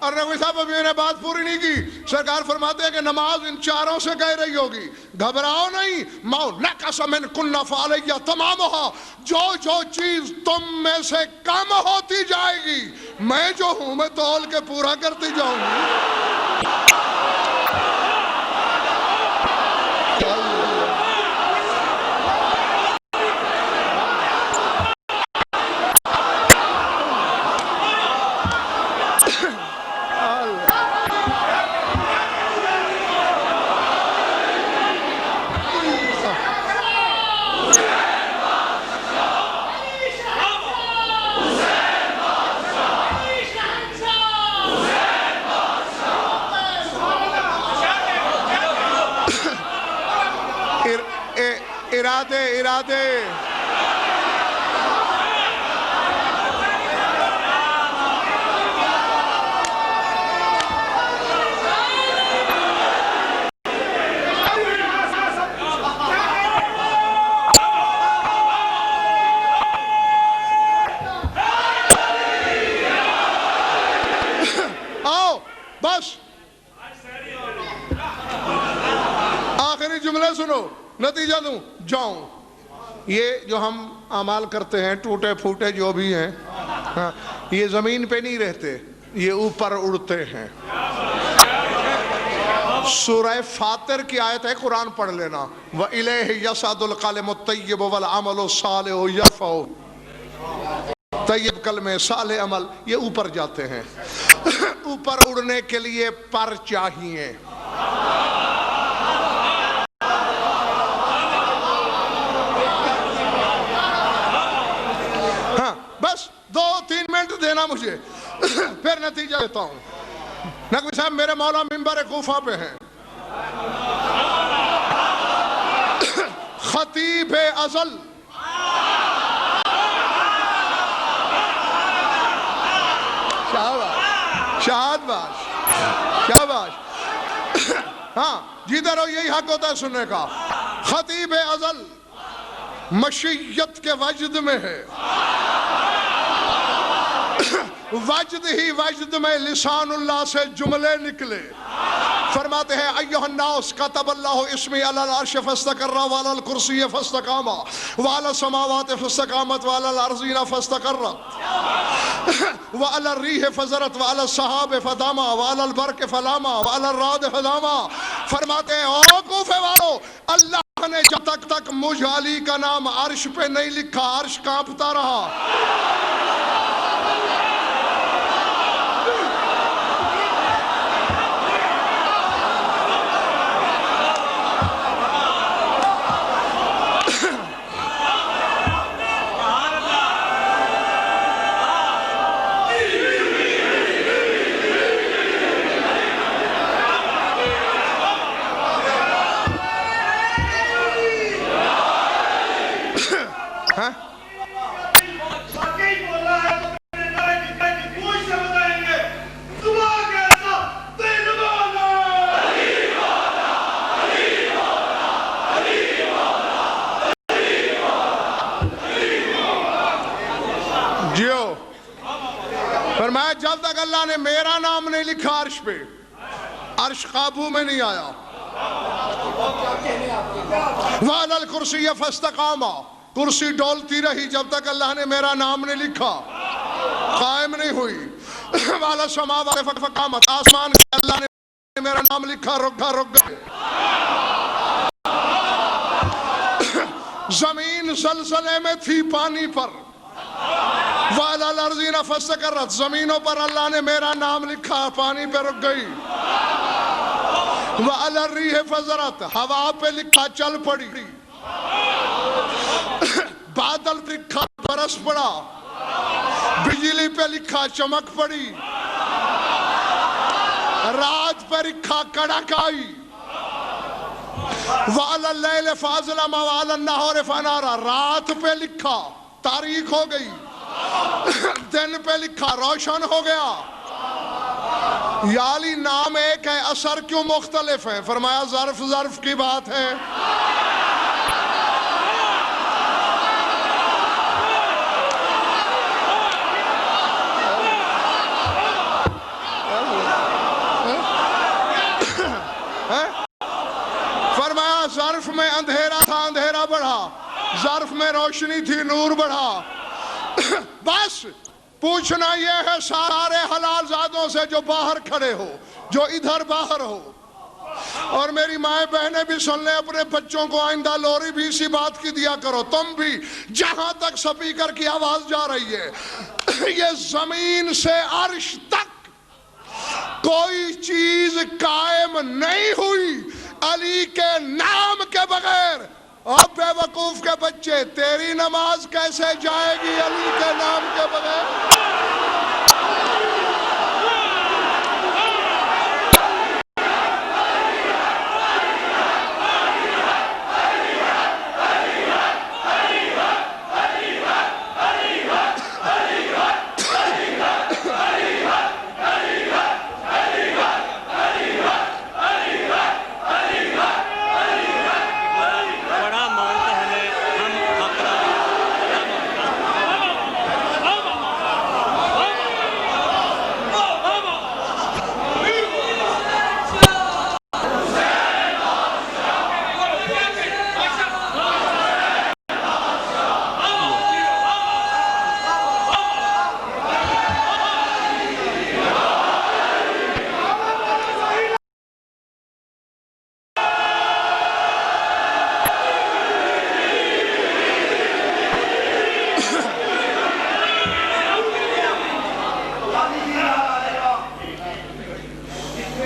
اور نبی صاحب ابھی انہیں بات پوری نہیں کی سرکار فرماتے ہیں کہ نماز ان چاروں سے کہہ رہی ہوگی گھبراؤ نہیں مَا نَقَصَ مِنْ كُنَّ فَعَلَيَّ تَمَامُهَا جو چیز تم میں سے کم ہوتی جائے گی میں جو ہوں میں تول کے پورا کرتی جاؤں گی ارادے آخری جملے سنو، نتیجہ دوں جاؤں. یہ جو ہم اعمال کرتے ہیں ٹوٹے پھوٹے جو بھی ہیں، یہ زمین پہ نہیں رہتے، یہ اوپر اڑتے ہیں. سورہ فاطر کی آیت ہے، قرآن پڑھ لینا. وَإِلَيْهِ يَصْعَدُ الْكَلِمُ الطَّيِّبُ وَالْعَمَلُ الصَّالِحُ يَرْفَعُهُ. طیب کلمے، صالح عمل، یہ اوپر جاتے ہیں. اوپر اڑنے کے لیے پر چاہیے. ہاں بس 2-3 منٹ دینا مجھے، پھر نتیجہ دیتا ہوں. نقوی صاحب میرے مولا منبر کوفہ پہ ہیں، خطیب ازل شہباز شہباز. ہاں جدھر ہو یہی حق ہوتا ہے سننے کا. خطیب ازل مشیت کے وجد میں ہے، وجد ہی وجد میں لسان اللہ سے جملے نکلے. فرماتے ہیں ایھا الناس کتب اللہ اسمی علی العرش فاستقر وعلی الکرسی فاستقام وعلی السماوات فاستقامت وعلی الارضین فاستقرت وعلی الریح فزرت وعلی السحاب فداما وعلی البرق فلاما وعلی الرعد فداما. فرماتے ہیں او کوفے والو، اللہ نے جب تک مجھ علی کا نام عرش پہ نہیں لکھا عرش کانپتا رہا. فرمایا جب تک اللہ نے میرا نام نہیں لکھا عرش پہ، عرش قابو میں نہیں آیا. وعلی الکرسی فاستقاما، کرسی ڈولتی رہی جب تک اللہ نے میرا نام نہیں لکھا، قائم نہیں ہوئی. وعلی السماوات فاستقامت، آسمان کے اللہ نے میرا نام لکھا رک گئے. زمین زلزلے میں تھی پانی پر، وعلی الارضین فاستقرت، زمینوں پر اللہ نے میرا نام لکھا پانی پہ رک گئی. وعلی الریح فزرت، ہوا پہ لکھا چل پڑی. بادل پہ لکھا برس پڑا، بجلی پہ لکھا چمک پڑی، رات پہ لکھا کڑک آئی. وعلی اللیل فاظلم وعلی النہار فنارا، رات پہ لکھا تاریک ہو گئی، دن پہ لکھا روشن ہو گیا. یا علی نام ایک ہے، اثر کیوں مختلف ہیں؟ فرمایا ظرف کی بات ہے. فرمایا ظرف میں اندھیرا تھا اندھیرا بڑھا، ظرف میں روشنی تھی نور بڑھا. بس پوچھنا یہ ہے سارے حلال زادوں سے جو باہر کھڑے ہو، جو ادھر باہر ہو، اور میری مائیں بہنیں بھی سن لیں، اپنے بچوں کو آئندہ لوری بھی اسی بات کی دیا کرو. تم بھی جہاں تک سپیکر کی آواز جا رہی ہے، یہ زمین سے عرش تک کوئی چیز قائم نہیں ہوئی علی کے نام کے بغیر. اور بے وقوف کے بچے، تیری نماز کیسے جائے گی علی کے نام کے بغیر؟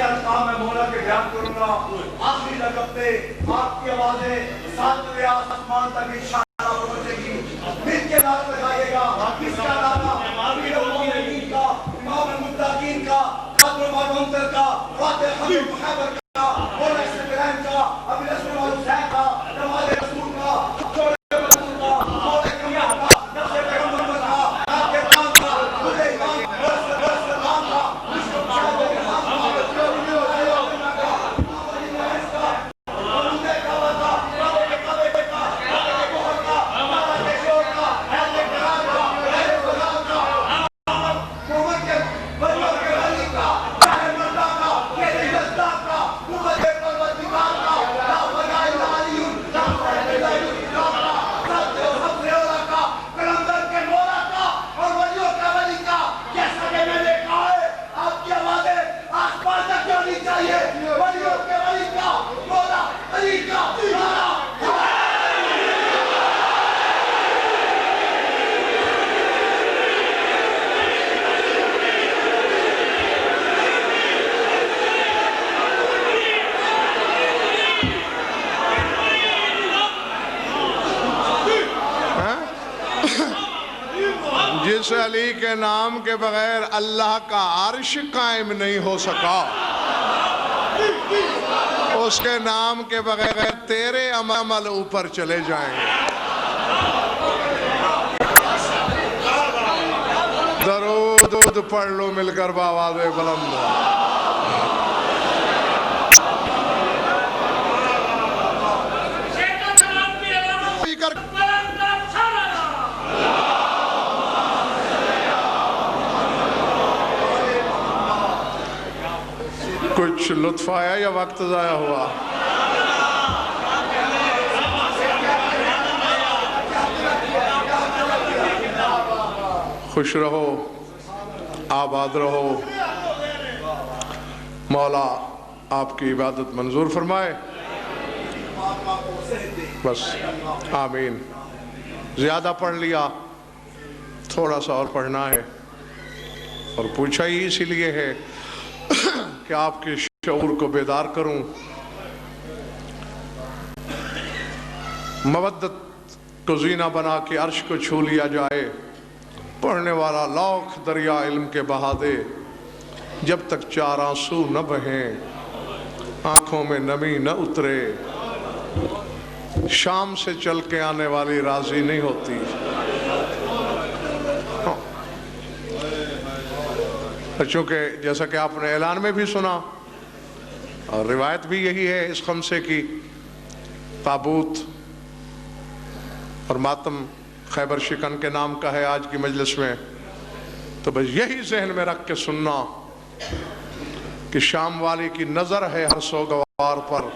القاب میں مولا کے بیان کروں گا. آخری لقب پہ آپ کی آوازیں ساتویں آسمان تک انشاءاللہ پہنچے گی. مل کے نعرہ لگائیے گا. کس کا نعرہ؟ امیر المومنین کا، امام المتقین کا، خاتم المنتظر کا، فاتح خاتم محبت کا، مولا ابراہیم کا، ابی الحسن والحسین کا، جمال رسول کا، شوہر رسول کا، مولا کمیل کا، نقش پیغمبر کا، ناک امام کا، خود امام ورث امام کا، مشکل شاہد امام کا، جس علی کے نام کے بغیر اللہ کا عرش قائم نہیں ہو سکا، اس کے نام کے بغیر تیرے عمل اوپر چلے جائیں گے. درود پڑھ لو مل کر بآواز بلند. کچھ لطف آیا یا وقت ضائع ہوا؟ خوش رہو، آباد رہو. مولا آپ کی عبادت منظور فرمائے. بس آمین. زیادہ پڑھ لیا، تھوڑا سا اور پڑھنا ہے، اور پوچھا ہی اسی لیے ہے کہ آپ کے شعور کو بیدار کروں. مودت کو زینہ بنا کے عرش کو چھو لیا جائے. پڑھنے والا لاکھ دریا علم کے بہا دے، جب تک چار آنسو نہ بہیں آنکھوں میں نمی نہ اترے. شام سے چل کے آنے والی راضی نہیں ہوتی. چونکہ جیسا کہ آپ نے اعلان میں بھی سنا اور روایت بھی یہی ہے اس خمسے کی، تابوت اور ماتم خیبر شکن کے نام کا ہے آج کی مجلس میں. تو بس یہی ذہن میں رکھ کے سننا کہ شام والی کی نظر ہے ہر سوگوار پر.